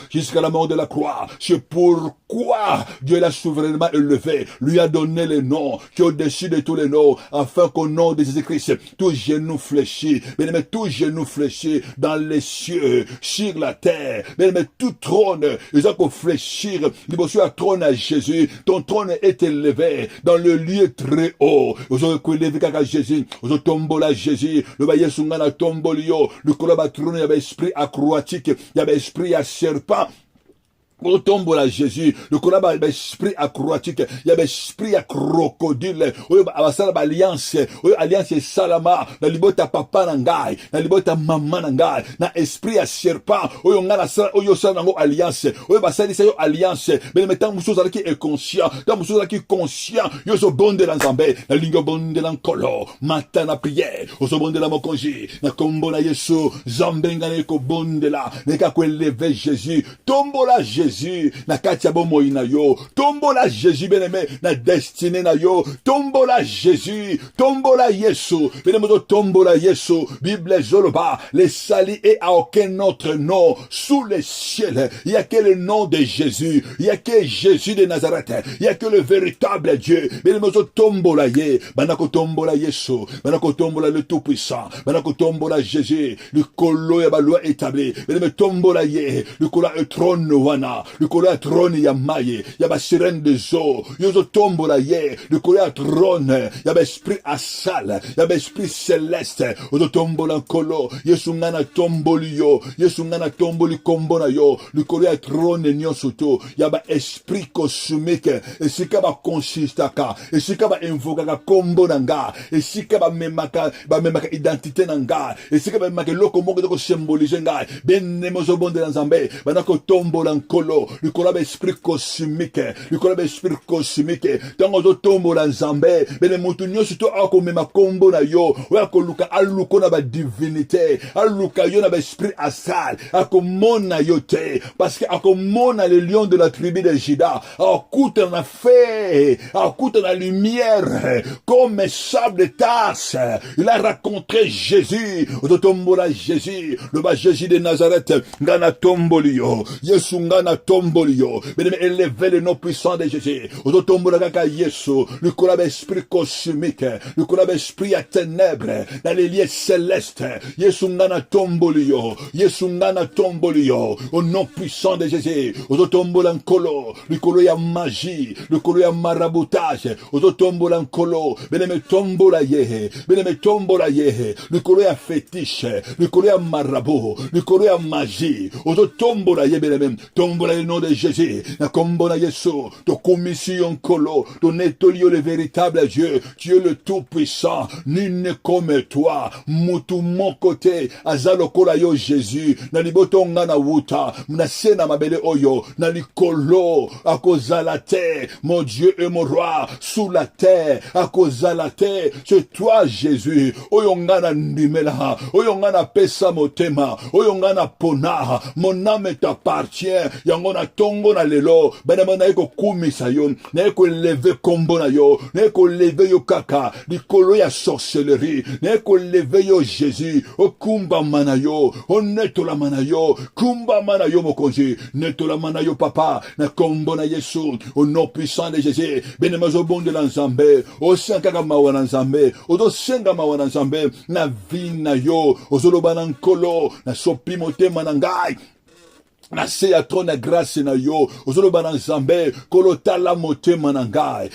de la croix, c'est pour quoi Dieu l'a souverainement élevé, lui a donné le nom qui est au-dessus de tous les noms, afin qu'au nom de Jésus-Christ, tout genou fléchit, bien-aimé, tout genou fléchit dans les cieux, sur la terre, bien-aimé, tout trône, ils ont qu'on fléchir, il à trône à Jésus, ton trône est élevé dans le lieu très haut, ils ont élevé à Jésus, ils ont tombé à Jésus, le baillet sungana tombolio, le colaba trône, il y avait esprit aquatique, il y avait esprit à serpent, on tombe à Jésus, le collab a esprit aquatique, il y a esprit à crocodile, il y a alliance, alliance salama, na libota papa nangai, na libota maman nangai, na esprit à serpent, il y a alliance, il y a alliance, mais le temps où qui est conscient, tant où qui est conscient, il y a ce bon de l'ensemble, la ligne bon de l'encolo, matin na prière, au bon de la mokonji, na combo na Yesu, zambengane ko bon de la, ne ka ko élever Jésus, tombo la Jésus, na katia bomo ina yo, tombola Jésus bien-aimé, na destinée na yo, tombola Jésus, tombola Yesu, bien-aimé, tombola Yesu, Bible zoloba, les salis et à aucun autre nom sous les ciels, il y a que le nom de Jésus, il y a que Jésus de Nazareth, il y a que le véritable Dieu, bien-aimé, tombola ye, banako tombola Yesu, banako tombola le tout-puissant, banako tombola Jésus, le colo ya ba loi établi, bien-aimé, tombola ye, le colo e trône wana, le colère trône ya maye, ya ba sirène des eaux, yozo tombo la ye, le colère trône, ya ba esprit asal, ya ba esprit céleste, yozo tombo la kolo, yesu ngana tombo liyo, yesu ngana tombo li kombo na yo, le colère trône nyon soto, ya ba esprit cosmique, et sika ba consistaka, et sika ba invokaka kombo nanga, et sika ba memaka identité nanga, et sika ba memaka loko moko de ko symboliser nga, ben nemozo bonde na Nzambe, banako tombo la nkolo, le collab esprit cosmique, le collab esprit cosmique, tant que tombo la Nzambe, ben les moutons surtout à comme ma combo na yo, ou à koluka aluko na ba divinité, aluka yo na ba esprit asal, à comme mon na yo te, parce que à comme mon na le lion de la tribu de Juda, à coûte na fait, à coûte na lumière, comme sable tasse, il a raconté Jésus, au tombo la Jésus, le bas Jésus de Nazareth, ngana tombo liyo, Yesu ngana tombolio, bien élevé le nom puissant de Jésus, au tombo la kaka Yesu, le collab esprit cosmique, le collab esprit à ténèbres, dans les lieux célestes, Yesu ngana tombolio, Yesu ngana tombolio, au nom puissant de Jésus, au tombo l'ancolo, le colo ya magie, le colo ya maraboutage, au tombo l'ancolo, bien tombo la yehe, bien tombo la yehe, le colo ya fétiche, le colo ya marabout, le colo ya magie, au tombo la yehe, bien tombo le nom de Jésus, na kombo na Yesu, to commission kolo, ton étolio le véritable Dieu, tu es le tout-puissant, nul n'est comme toi, mutu mon côté, azalo kola yo Jésus, na liboto ngana wuta, na sena mabele oyo, na likolo, à cause à la terre, mon Dieu et mon roi, sous la terre, à cause à la terre, c'est toi Jésus, oyo ngana ndimela, oyo ngana pesa motema, oyo ngana pona, mon âme t'appartient, yango na tongo na lelo, banama na eko kumisa yo, na eko leve kombo na yo, na eko leve yo kaka, likolo ya sorcellerie, na eko leve yo Jésus, o kumba mana yo, o netola mana yo, kumba mana yo mokonzi, netola mana yo papa, na kombo na Yesu, au nom puissant de Jésus, benemazo bon de l'Nzambe, o sankaka mawa na Nzambe, o do senga mawa na Nzambe, na vi na yo, o zolo banankolo, na sopi motema na ngai, na se ya trona grâce na yo ozolo bana Nzambe kolo tala motema na ngai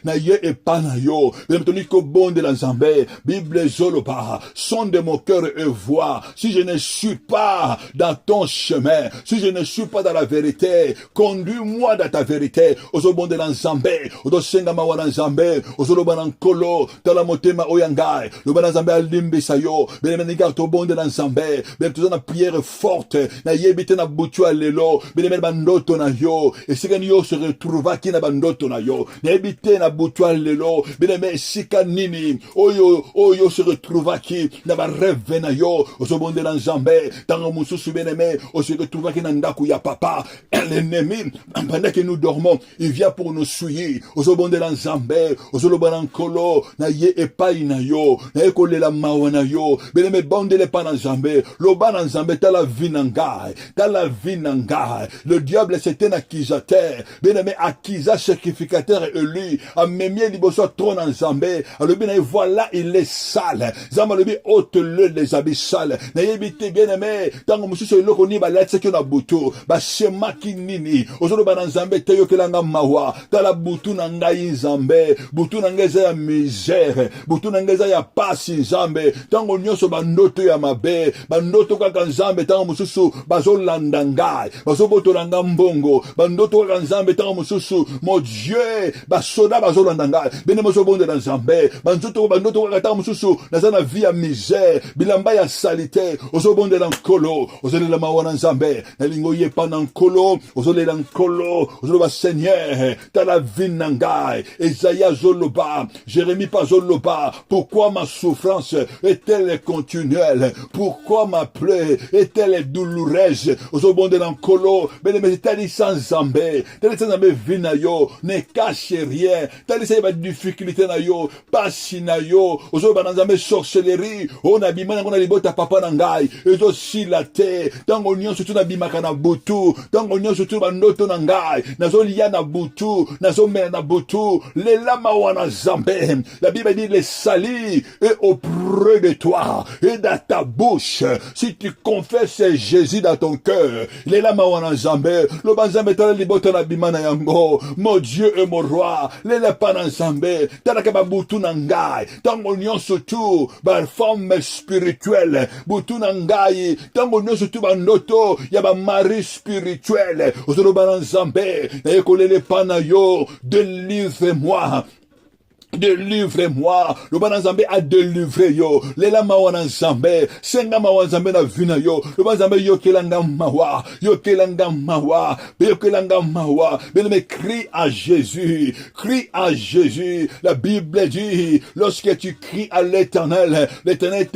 na ye epa na yo bemtoni ko bonde la Nzambe Bible zoloba sonde de mon cœur et voix si je ne suis pas dans ton chemin, si je ne suis pas dans la vérité, conduis-moi dans ta vérité ozolo bonde la Nzambe ozo senga mawa na Nzambe ozolo bana nkolo tala motema oyangai lo bana Nzambe alimbisa yo bemeninga to bonde la Nzambe bemtona na prière forte na yebite na butu alelo belemel bandoto na yo esika ni yo se retrouva ki na bandoto na yo na yebite na butu alelo belemel sika nini oyo se retrouva ki na ba rêve na yo ozobonde na Nzambe tango mususu belemel o se retrouva ki na ndaku ya papa l'ennemi pendant que nous dormons il vient pour nous souiller ozobonde na Nzambe ozoloba na nkolo na ye epai na yo na ekolela mawa na yo belemel bonde le pa na Nzambe loba na Nzambe tala vi nangai, dans la vie nangai. Le diable c'est un accusateur, bien aimé, accusateur, sacrificateur et élu, a memie liboso trône en Zambé, alors bien voilà, il est sale, Zambé ôte-le les habits sales, n'ayez bien aimé, tant que monsieur le koni ba lettre que na butu, ba shema kinini, ozolo ba na Zambé te yo kelanga mawa, ta la butu na ngai Zambé, butu na ngai ya misère, butu na ngai ya pasi Zambé, tant que nyonso ba ndoto ya mabe, ba ndoto kaka Zambé, tant que mususu bazo landangai, bazo boto langa mbongo, ba ndoto kaka Zambé, tant que mususu, mon Dieu, ba soda bazo landangai, bene mozo bonde na Zambé, ba ndoto kaka tant que mususu, na zana vie ya misère, bilamba ya salité, ozo bonde na nkolo, ozo le mawa na Zambé, na lingo yepa na nkolo, ozo le na nkolo, ozo ba Seigneur, ta la vie nangai, Esaïa zoloba, Jérémie pas zoloba, pourquoi ma souffrance est-elle continuelle, pourquoi ma plaie est-elle douloureuse, ozo bonde na nkolo, bene me tali sans Zambé, tali sans Zambé vina yo, ne cache rien, tali sa ba difficulté na yo, pasi na yo, ozo ba na Zambé sorcellerie, on a bimana on a libota papa nangai, ezo silate, tango nyon surtout na bimaka na butu, tango nyon surtout ba ndoto nangai, nazo liya na butu, nazo mena na butu, les lama wana Zambé, la Bible dit les salis est auprès de toi, et dans ta bouche, si tu confesses Jésus dans ton cœur, les lama wana Zambé, le banzambe tala libota na bimana yango, mon Dieu et mon roi, les lepa na Zambé, talaka ba butu nangai, tango nyon surtout, ba forme spirituelle, butu nangai, tango nyon surtout ba noto, ya ba mari spirituel, ozolo ba na Zambé, na yekolele pana yo, délivre-moi. Délivre-moi. Le banazambe a délivré yo. Lela mawana Zambé. Senga mawana Zambé na vina yo. Le banazambe yo kelanga mawa. Yo kelanga mawa. Yo kelanga mawa. Bien mais crie à Jésus. Crie à Jésus. La Bible dit, lorsque tu cries à l'Éternel, l'Éternel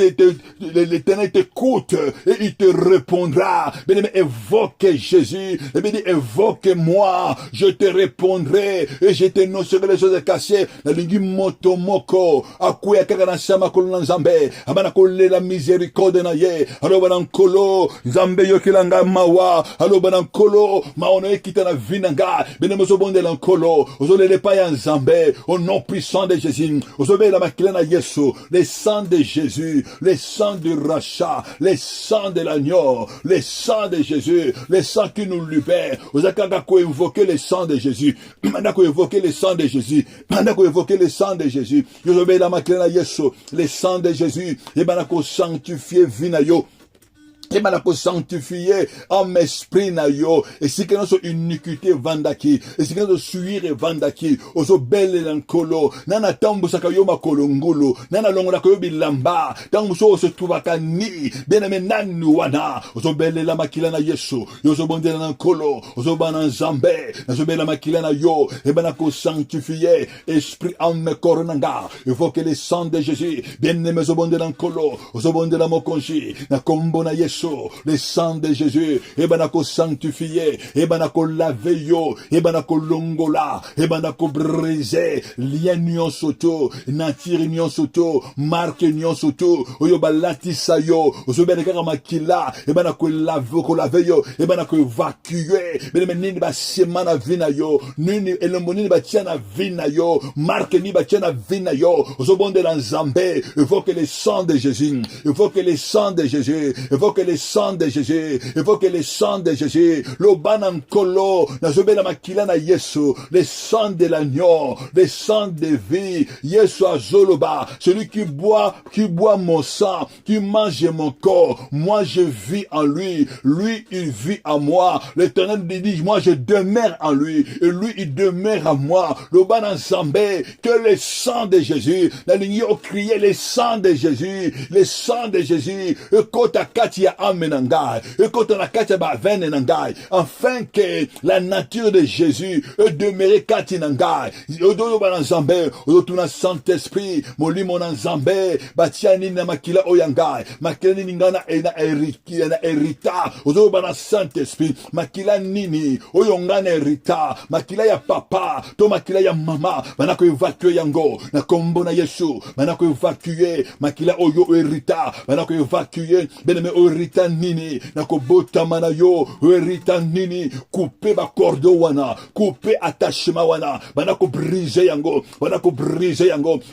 t'écoute et il te répondra. Bien mais évoque Jésus. Et bien dit, évoque-moi. Je te répondrai et je t'énoncerai les choses cachées. La lingue moto moko akuya kaka na shama kolo Nzambe abana kolela miséricorde na ye alo bana nkolo Nzambe yokelanga mawa alo bana nkolo maono ekita na vinanga bene mozo bonde la nkolo ozolele pa ya Nzambe au nom puissant de Jésus ozobela makila na Yesu le sang de Jésus le sang du rachat le sang de l'agneau le sang de Jésus le sang qui nous libère ozakanga ko invoquer le sang de Jésus manda ko invoquer le sang de Jésus manda ko invoquer le sang de Jésus. Yo zobe la maklena Yesu, le sang de Jésus. Et banako sanctifié vinayo. Et malako sanctifié en esprit na yo. Et si que notre iniquité vandaki. Et si que notre suire vandaki. Ozo belle lankolo. Nana tambu sakayo makolongolo. Nana longola koyo bilamba. Tambu so se trouvaka ni. Bien aimé nanu wana. Ozo belle la makila na Yesu. Yozo bonde lankolo. Ozo banan Zambé. Ozo belle la makila na yo. Et banako sanctifié. Esprit âme koronanga. Il faut que le sang de Jésus. Bien aimé ozo bonde lankolo. Ozo bonde la mokonji. Na kombo na Yesu. Le sang de Jésus, et banako sanctifié, et banako lavé yo, et banako longola, et banako brisé, lien nyon soto, natir nyon soto, marque nyon soto, oyo balati sayo, ozo beneka makila, et banako lavé yo, et banako évacué, mais nini ba semana vina yo, nini elomoni ba tiana vina yo, marque ni ba tiana vina yo, ozo bonde dans Zambé, il faut que le sang de Jésus, il faut que le sang de Jésus, il faut que le sang de Jésus, il faut que le sang de Jésus, le banankolo, na zobe la makila na Yesu, le sang de l'agneau, le sang de vie, Yesu azoloba, celui qui boit mon sang, qui mange mon corps, moi je vis en lui, lui il vit en moi, l'Éternel dit, moi je demeure en lui, et lui il demeure en moi, le banansambé, que le sang de Jésus, la ligne au crier le sang de Jésus, le sang de Jésus, et kota katia amenangai, et kota na katia ba venenangai, afin que la nature de Jésus demeure katinangai, odo bananzambe, odo tuna Saint-Esprit, molimo nanzambe, batiani na makila oyangai, makila ningana ena erita, odo banan Saint-Esprit, makila nini, oyongana erita, makila ya papa, to makila ya mama, banako evacuer yango, na kombo na Yesu, banako evacuer, makila oyo erita, banako evacuer, beneme erita, erita nini na kobotama na yo erita nini couper ba cordon wana couper attachement wana bana ko briser yango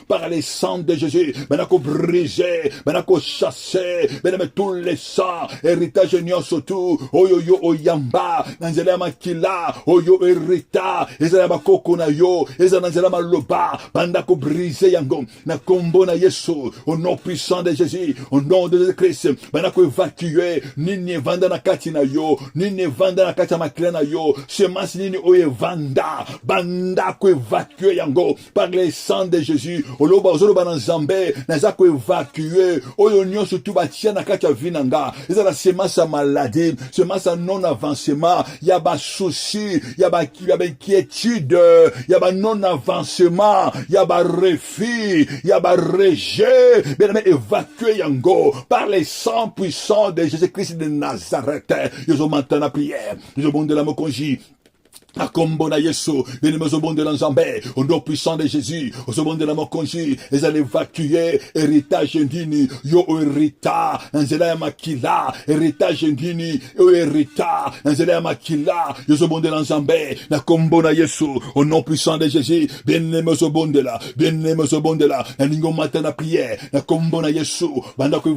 par les sang de Jésus bana ko briser bana ko chasser bana tous les sangs héritage nyonso tu oyo yo oyamba na nzela ya makila oyo erita ezala bakoko na yo ezala na nzela maloba banda ko briser yango na kombo na Yesu au nom puissant de Jésus au nom de Jésus-Christ bana ko évacuer nini vanda na kati na yo nini vanda na kati ya makila na yo semence nini oyo vanda banda ko évacuer yango par les sang de Jésus oloba ozoloba na Nzambe naza ko évacuer oyo nyonso tu batia na kati ya vinanga ezala semence ya maladie semence ya non avancement ya ba souci ya ba inquiétude ya ba non avancement ya ba refus ya ba rejet bien aimé évacuer yango par les sang puissants de Jésus-Christ de Nazareth. Yo maintenant la prière yo bon de la mokonji akombo na Yesu bien-aimé ozobonde la Nzambe au nom puissant de Jésus ozobonde la mokonzi ezali évacuer héritage ndini yo hérita nzela ya makila héritage ndini yo hérita nzela ya makila yo ozobonde la Nzambe na kombo na Yesu au nom puissant de Jésus bien-aimé ozobonde la na ningo matin na prière na kombo na Yesu banda ko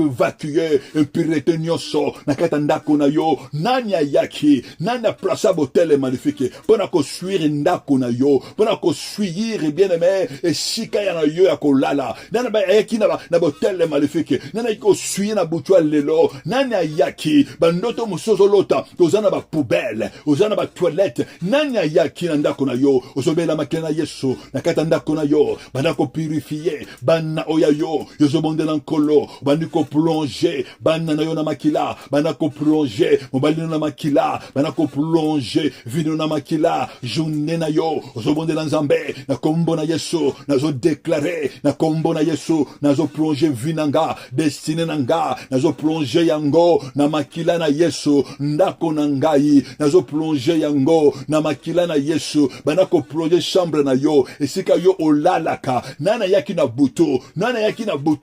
évacuer impurité nyonso na kata ndako na yo nanya yaki nana plaça botel magnifique pona ko suivre ndako na yo pona ko suivre bien aimé et sika ya na yo ya kolala nana ba yaki na botel magnifique nana ko suivre na butwa lelo nana yaki bandoto musozo lota ozana ba poubelle ozana ba toilette nana yaki na ndako na yo ozobela makena Yesu na kata ndako na yo bana ko purifier bana oya yo yozobondela nkolo bani ko plonger bana na yo na makila bana ko plonger mobali na makila bana ko plonger vino na makila journée na yo ozobondela Nzambe na kombo na Yesu nazo déclarer na kombo na Yesu nazo plonger vinanga destiné nanga nazo plonger yango na makila na Yesu ndako na ngai nazo plonger yango na makila na Yesu bana ko plonger chambre na yo esika yo olalaka nana yaki na butu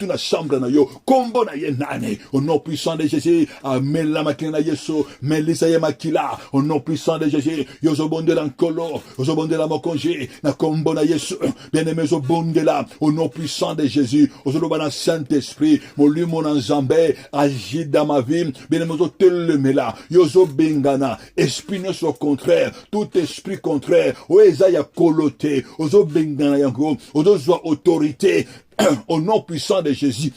na chambre na yo kombo na ye nane au nom puissant de Jésus amen la makila na Yesu melisa ye makila au nom puissant de Jésus yo zobondela nkolo ozobondela mokonji na kombo na Yesu bien-aimé zobondela au nom puissant de Jésus ozoloba na Saint-Esprit molimo na Nzambe agit dans ma vie bien-aimé zotelemela yo zobengana esprit au contraire tout esprit contraire oeza ya kolote ozobengana yango ozozwa autorité au nom puissant de Jésus.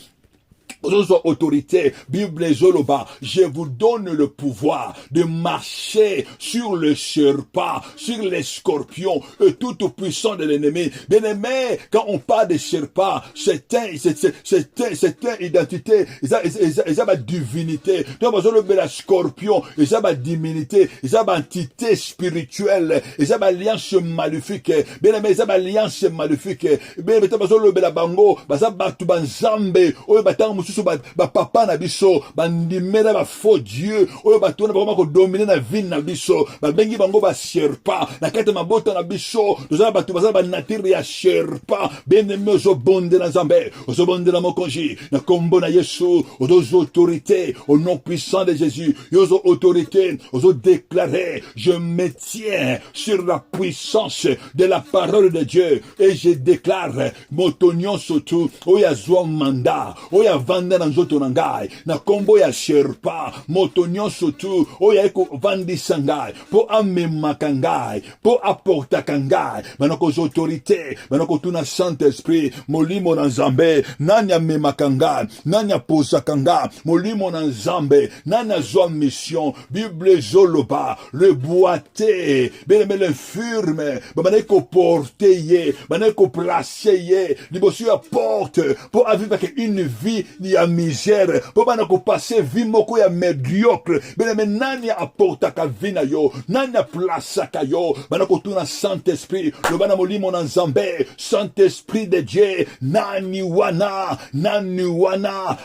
Autorité, Bible Zoloba, je vous donne le pouvoir de marcher sur le serpent, sur les scorpions, et tout puissant de l'ennemi. Bien aimé, quand on parle de serpent, c'est une identité, c'est ma divinité. Donc, la scorpion, c'est ma divinité, c'est ma entité spirituelle, c'est ma alliance maléfique. Bien aimé, c'est ma alliance maléfique. Bien aimé, c'est ma bango, c'est ma banzambe, susu ba papa na biso bandimela ba faux dieu oyo batona ba ko dominer na vie na biso ba bengi bango ba serpent na kete mabota na biso tozala batu bazala ba nature ya serpent bien-aimé ozobonde na Nzambe ozobonde na mokonji na kombo na Yesu ozo autorité au nom puissant de Jésus yozo autorité ozo déclarer je me tiens sur la puissance de la parole de Dieu et je déclare motonyon surtout oya zwa mandat oya vanda na nzoto na ngai na kombo ya sherpa moto nyonso tu oya eko vandisa ngai po amemaka ngai po aportaka ngai banako autorité banako tuna Saint-Esprit molimo na Nzambe nani amemaka ngai nani apozaka ngai molimo na Nzambe nani azwa mission Bible zoloba le boité bien l'infirme banako porter ye banako placer ye liboso ya porte po vivre une vie ya misère po bana ko passer vie moko ya médiocre bene nani apportaka vie na yo nani aplasaka yo bana ko tuna Saint-Esprit le bana molimo na Nzambe Saint-Esprit de Dieu nani wana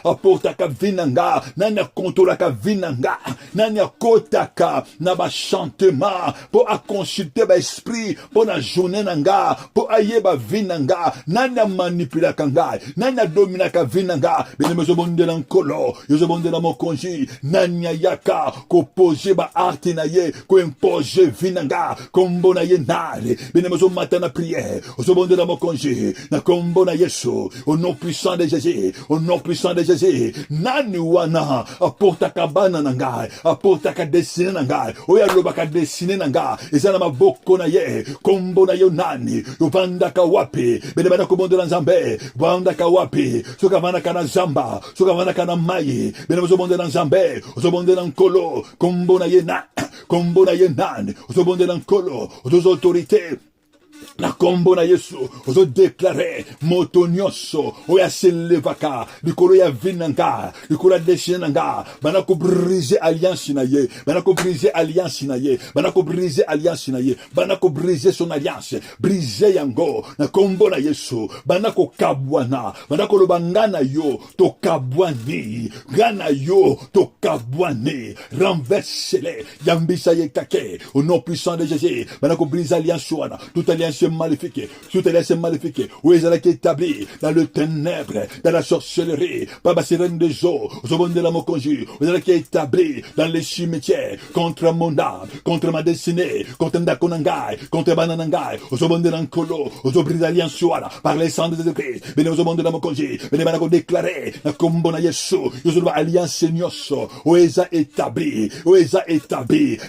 apportaka vie na nga nani akontolaka vie na nga nani akotaka na ba chantement po a consulter ba esprit po na journée na nga po ayeba vie na nga nani manipulaka nga nani dominaka vie na nga Beneme zobondela nkolo, yo zobondela mokonzi, nanya yaka, ko poje ba arte na ye, ko impoje vinanga, kombo na ye nare, beneme zomata na prière, zobondela mokonzi, na kombo na Yesu, au nom puissant de Jésus, au nom puissant de Jésus, nani wana, apporta kabana nangai, apporta ka desine nangai, oya loba ka desine nangai, ezana maboko na ye, kombo na yo nani, vanda ka wapi, beneme na komondela nzambe, vanda ka wapi, soka vanda ka na zamba, soka vanda ka na mayi, beneme zobondela nzambe, zobondela nkolo, kombo na ye na, kombo na ye nani, zobondela nkolo, aux autorités, na kombo na Yesu, ozo déclarer moto nyonso oya selevaka likolo ya vinanga, likolo ya deshinanga, bana ko briser alliance na ye, bana ko briser alliance na ye, bana ko briser alliance na ye, bana ko briser son alliance, briser yango na kombo na Yesu, bana ko kabwana, bana ko lobanga na yo to kabwani, gana yo to kabwani, renverse-les, yambisa ye kake, au nom puissant de Jésus, bana ko briser alliance wana, toute alliance maléfique, toute alliance maléfique, où ils allaient établis dans le ténèbre, dans la sorcellerie, Baba sirène des eaux, au monde de la mokonju, où ils allaient établis dans les cimetières, contre mon âme, contre ma destinée, contre Ndakonangai, contre Bananangai, au monde de l'Ankolo, aux bris alliances par les sangs de Christ, béné au monde de la mokonju, béné Banako déclaré, na kombona Yesu, aux alliance nyoso, où ils a établi,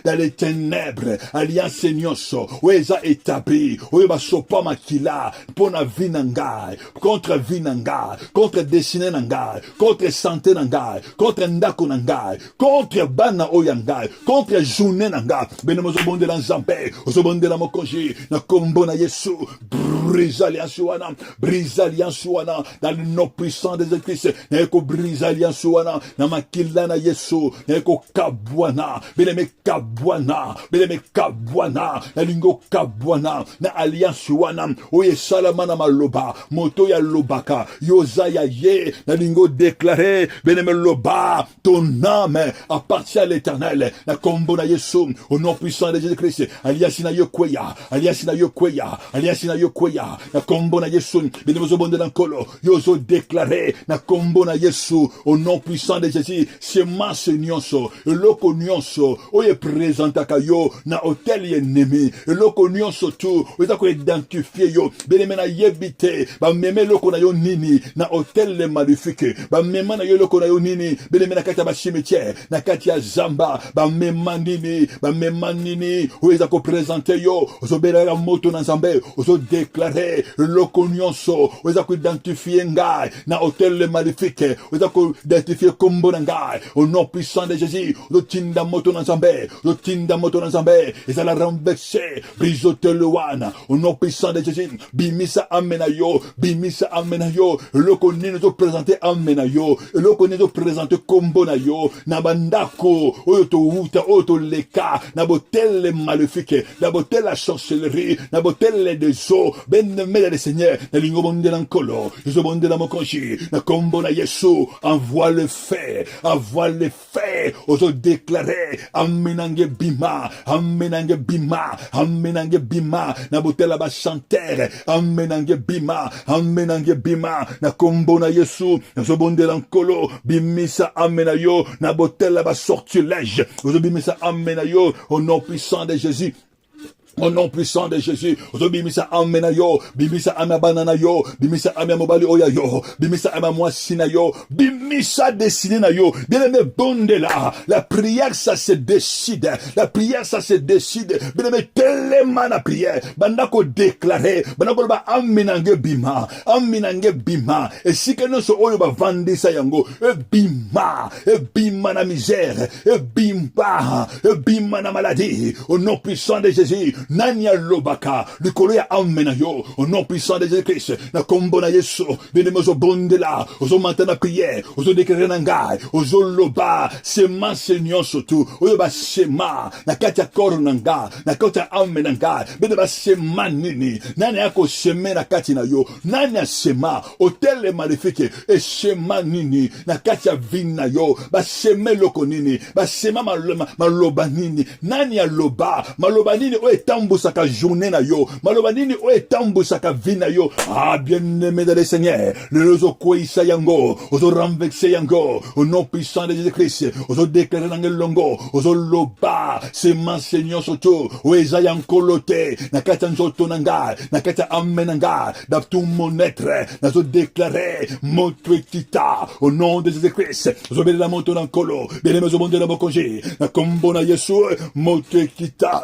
dans les ténèbres, alliance nyoso, où ils a établi, oyo basopa makila pona vinangai, contre vinangai, contre destiné nangai, contre santé nangai, contre ndako nangai, contre bana oyangai, contre journée nangai, benemozo bonde la nzambe, ozobonde la mokonji, na kombo na Yesu, brise alliance wana, dans le nom puissant des Christ, na eko brise alliance wana, na makila na Yesu, na eko kabwana, beneme kabwana, na lingo kabwana, na alliance wana, oye salamana maloba, moto ya lobaka, yoza ya ye, na lingo déclaré, beneme loba, ton âme appartient à l'Éternel, na kombo na Yesu, au nom puissant de Jésus-Christ, alliance na yokweya, na kombo na Yesu, beneme zobonde na nkolo, yozo déclaré, na kombo na Yesu, au nom puissant de Jésus, semence nyonso, eloko nyonso, oye présentaka yo, na hotel ennemi, eloko nyonso tu, oye ko identifier yo, beneme na yebite, ba meme loko na yo nini, na hotel le maléfique, ba meme na yo loko na yo nini, beneme na kati ya ba cimetière, na kati ya zamba, ba meme nini, oye ko présenter yo, ozo bela moto na nzambe, ozo déclarer loko nyonso, oye ko identifier ngai, na hotel le maléfique, oye ko identifier kombo na ngai, au nom puissant de Jésus, ozo tinda moto na nzambe, ezala renverser, brisote le wana, au nom puissant de Jésus, bimisa amena yo, loko nini to présenter amena yo, loko nini to présenter kombo na yo, na bandako, oyo to uta, oyo to leka, na botel maléfique, na botel la sorcellerie, na botel des eaux, ben-aimé le Seigneur, na lingo bonde na nkolo, yeso bonde na mokonji, na kombo na Yesu, envoie le feu, ozo déclarer, amenange bima, na botel la ba chanter, amenange bima, na kombo na Yesu, yeso bonde na nkolo, bimisa amena yo, na botel la ba sortilège, ozo bimisa amena yo, au nom puissant de Jésus. Au nom puissant de Jésus, bimisa amena yo, bimisa ama banana yo, bimisa ama mobali oya yo, bimisa ama mwasina yo, bimisa destiné na yo. Bien aimé, bonde là, la prière ça se décide, bien aimé, tellement la prière, bandako déclarer, bandako ba amenange bima, et si que nous so oyo ba vandi sa yango, bima na misère, bima na maladie, au nom puissant de Jésus. Nanya lobaka, likolo ya amena yo, au nom puissant de Jésus-Christ, na kombo na Yesu, beneme ozo bonde la, ozo mantana prière, ozo déclarer nangai, ozo loba, sema seigneur surtout, oyo ba sema, na kati ya koro nanga, na kati ya amena ngai, beneme ba sema nini, nani yako seme na kati na yo, nani ya sema, hotel maléfique, e sema nini, na kati ya vina yo, ba seme loko nini, ba sema maloba nini, nani ya loba, maloba nini, oyo etambusaka journée na yo maloba nini o etambusaka vie na yo bien-aimé dans le Seigneur le ozo kwisa yango ozo renverser yango au nom puissant de Jésus-Christ ozo déclarer dans le longo ozo loba c'est ma Seigneur soto o eza yankolote na kata nzoto nanga na kata amenanga dans tout mon être nazo déclarer moto ekita au nom de Jésus-Christ ozo bela moto nankolo bela mezo bonde na bokonje na kombo na Yesu moto ekita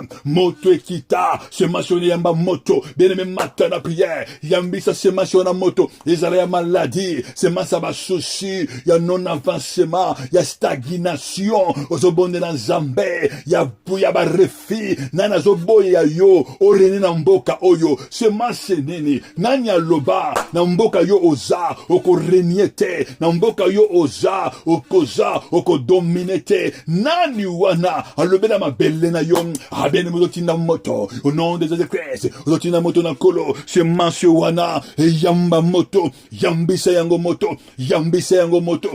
c'est ma Seigneur yamba moto bien-aimé matin na prière yambisa c'est ma Seigneur na moto ezala ya maladie c'est ma saba souci ya non avancement ya stagnation ozo bonde na Nzambe ya buya ba refi nana zo boya yo orene na mboka oyo c'est ma seneni nani aloba na mboka yo oza okoreniete na mboka yo oza okoza okodominete nani wana alobela mabele na yo abene mozotinda moto au nom de Jésus-Christ ozotinda moto na kolo c'est ma wana yamba moto yambisa yango moto yambisa yango moto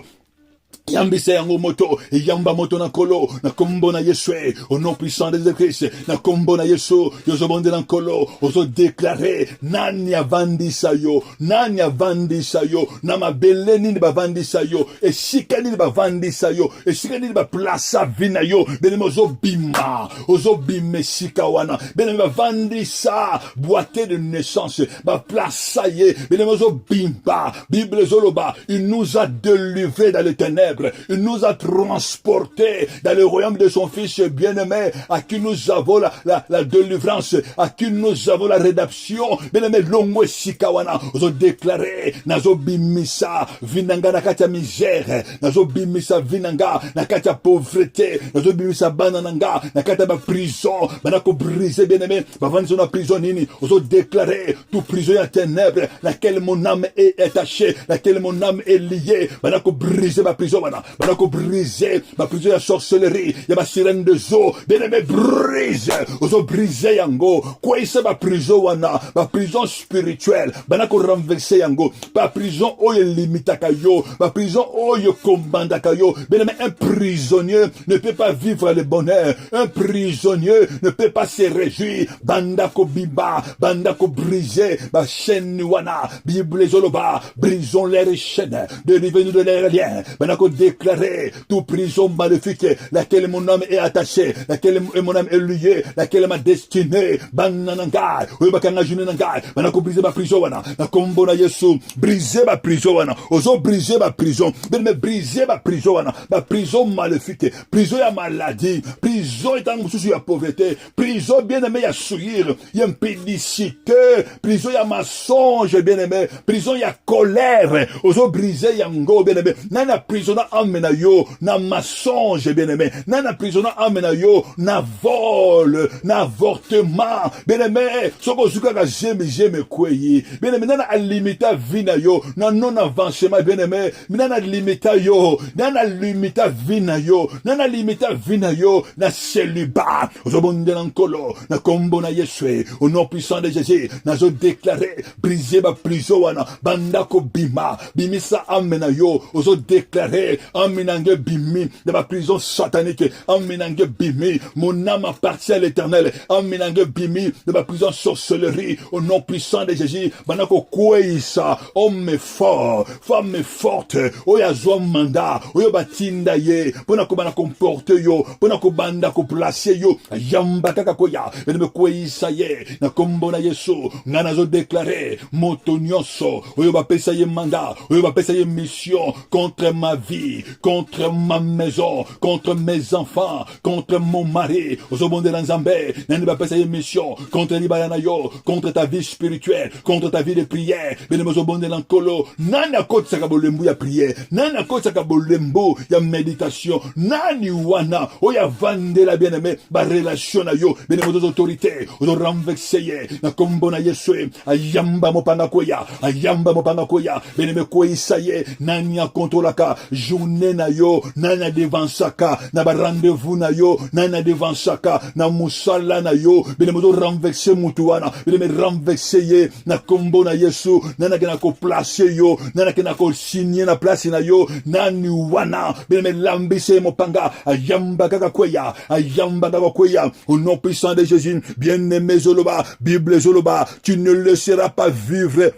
yambisa yango moto yamba moto na kolo na kombo na Yesu au nom puissant de Jésus-Christ na kombo na Yesu yozo bonde na kolo ozo déclarer nani avandisa yo na mabele nini bavandisa yo esika nini bavandisa yo esika nini baplaça vina yo bene ozo bima sika wana bene bavandisa boîte de naissance baplaça ye bene ozo bimba Bible zoloba il nous a délivrés dans les ténèbres. Il nous a transportés dans le royaume de son Fils bien-aimé, à qui nous avons la délivrance, à qui nous avons la rédemption. Bien-aimé, longo sikawana, ozo déclaré, nazo bimisa, vinanga nakata misère, nazo bimisa vinanga, nakata pauvreté, nazo bimisa banananga, nakata ba prison, banako brisé, bien-aimé, bavani son prison nini, ozo déclaré, tout prisonnier en ténèbres, laquelle mon âme est attachée, laquelle mon âme est liée, banako brisé ma prison, banako brisé ma prison ya sorcellerie ya ma sirène de zo bien-aimé brise ozo brisé yango quoi isa ma prison wana ma prison spirituelle banako renverser yango ma prison oyo limitaka yo ma prison oyo kombandaka yo bien-aimé un prisonnier ne peut pas vivre le bonheur un prisonnier ne peut pas se réjouir bandako biba bandako brisé ma chaîne wana Bible zoloba brisons les chaînes délivrez-nous de leurs liens banako déclarer toute prison maléfique laquelle mon âme est attaché laquelle mon âme est liée laquelle ma destinée banananga oyebakanga junenanga banako briser ma prison wana na kombo na Yesu briser ma prison wana ozo briser ma prison mais briser ma prison wana ma prison maléfique prison ya maladie prison etant mususu ya pauvreté prison bien-aimé ya souillure ya impédicité prison ya mensonge bien-aimé prison ya colère ozo briser yango bien-aimé nana prison amena yo na mensonge bien-aimé nana prison amena yo na vol na avortement bien-aimé soko zukaka jeme kweyi bien-aimé nana alimita vina yo na non avancement bien-aimé nana limita yo nana limita vina yo nana limita vina yo na célibat ozobonde na nkolo na kombo na Yesu au nom puissant de Jésus nazo déclarer briser ba prison wana bandako bima bimisa amena yo ozo déclarer aminange bimi de ma prison satanique aminange bimi mon âme appartient à l'Éternel aminange bimi de ma prison sorcellerie au nom puissant de Jésus banako kweisa homme fort femme forte oya zo manda oyo batinda ye pona ko bana comporter yo pona ko banda ko placer yo yamba kaka koya me kweisa ye na kombo na Yesu ngana zo déclarer moto nyonso oyo bapesa ye mandat oyo bapesa ye mission contre ma vie contre ma maison contre mes enfants contre mon mari ozobonde na Nzambe nani bapesa ye mission contre libaya na yo contre ta vie spirituelle contre ta vie de prière bene ozobonde na nkolo nani akotisaka bolembu ya prière nani akotisaka bolembu ya méditation nani wana oya vandela bien-aimé ba relation na yo bene mozo autorité ozo renverser ye na kombo na Yesu ayamba mopanga koya bene me koisa ye nani akontrolaka journée na yo, nana devant saka, na ba rendez-vous na yo, nana devant saka, na musala na yo, bien me renverser mutuana, bien me renverser ye, na kombo na Yesu, nana ke na ko placer yo, nana ke na ko signer na place na yo, nani wana, bien me lambise mopanga, ayamba kaka kweya, au nom puissant de Jésus, bien-aimé Zoloba, Bible Zoloba, tu ne laisseras pas vivre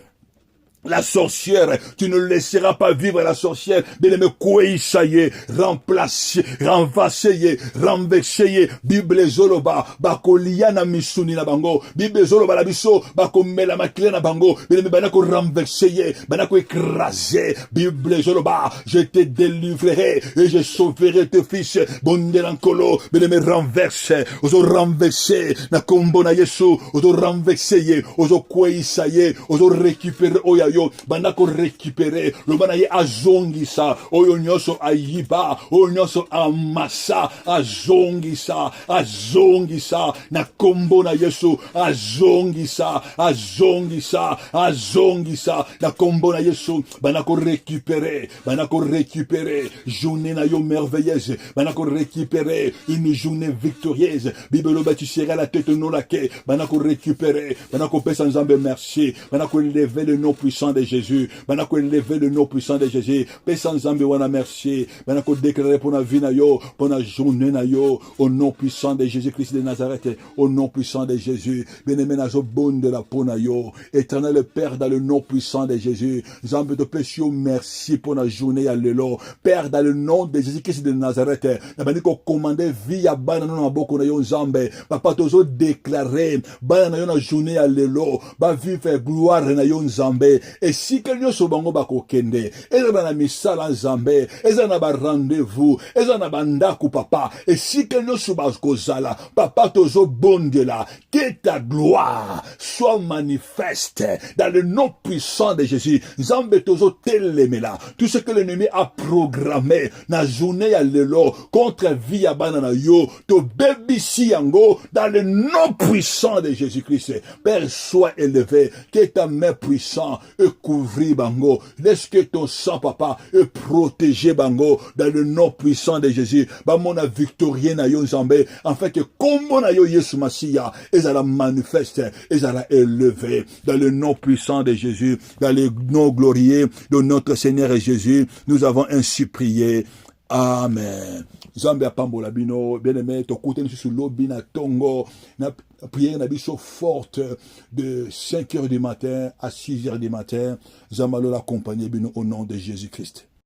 la sorcière, tu ne laisseras pas vivre la sorcière. Bien-aimé, Kouéissaye, remplacer, renverser, renverser, Bible Zoloba, Bakolia na misuni na bango, Bible Zoloba la biso, Bakomela makile na bango, bien-aimé, banako renverser, banako écraser, Bible Zoloba, je te délivrerai et je sauverai tes fils, Bondelankolo, bien-aimé, renverse, ozo renverser, na kombo na Yesu, ozo renverser, ozo Kouéissaye, ozo récupérer oyayo, banako récupérer le banaye azongisa oyo nyoso ayiba oyo nyoso amasa azongisa na kombo na Yesu azongisa na kombo na Yesu banako récupérer journée na yo merveilleuse banako récupérer une journée victorieuse Bible tu seras la tête non la quai banako récupérer banako pesa nzambe merci banako lever le nom puissant de Jésus, banako élever le nom puissant de Jésus, pesa nzambe wana merci, banako déclarer pour la vie na yo, pour la journée na yo, au nom puissant de Jésus-Christ de Nazareth, au nom puissant de Jésus, bien-aimé nazo bonne de la pona yo, éternel Père dans le nom puissant de Jésus, nzambe te pèse yo merci pour la journée à l'élo, Père dans le nom de Jésus-Christ de Nazareth, na baniko commander vie à bana na boko na yo nzambe, papa tozo déclarer, bana na yo na journée à l'élo, ba vivre gloire na yo nzambe, et si quelqu'un se bango bako kende, eza na misala nzambe, eza na ba rendez-vous, eza na bandaku papa, et si quelqu'un se bako zala, papa tozo bondela, que ta gloire soit manifeste dans le nom puissant de Jésus. Nzambe tozo telemela, tout ce que l'ennemi a programmé na journée ya lelo contre vie ya banana yo, to bebisi yango dans le nom puissant de Jésus-Christ. Père, sois élevé, que ta main puissante couvrir bango, laisse que ton sang papa protéger bango dans le nom puissant de Jésus. Ba mona victorien na yo nzambe, afin que comme na yo Yesu Masia, ezala manifeste, ezala élevé dans le nom puissant de Jésus, dans le nom glorieux de notre Seigneur Jésus. Nous avons ainsi prié. Amen. Nzambe apambola bino, bien-aimé, tokote nous sur lobi na tongo, na prière na biso forte de 5 heures du matin à 6 heures du matin. Nzambe l'accompagner bino au nom de Jésus-Christ.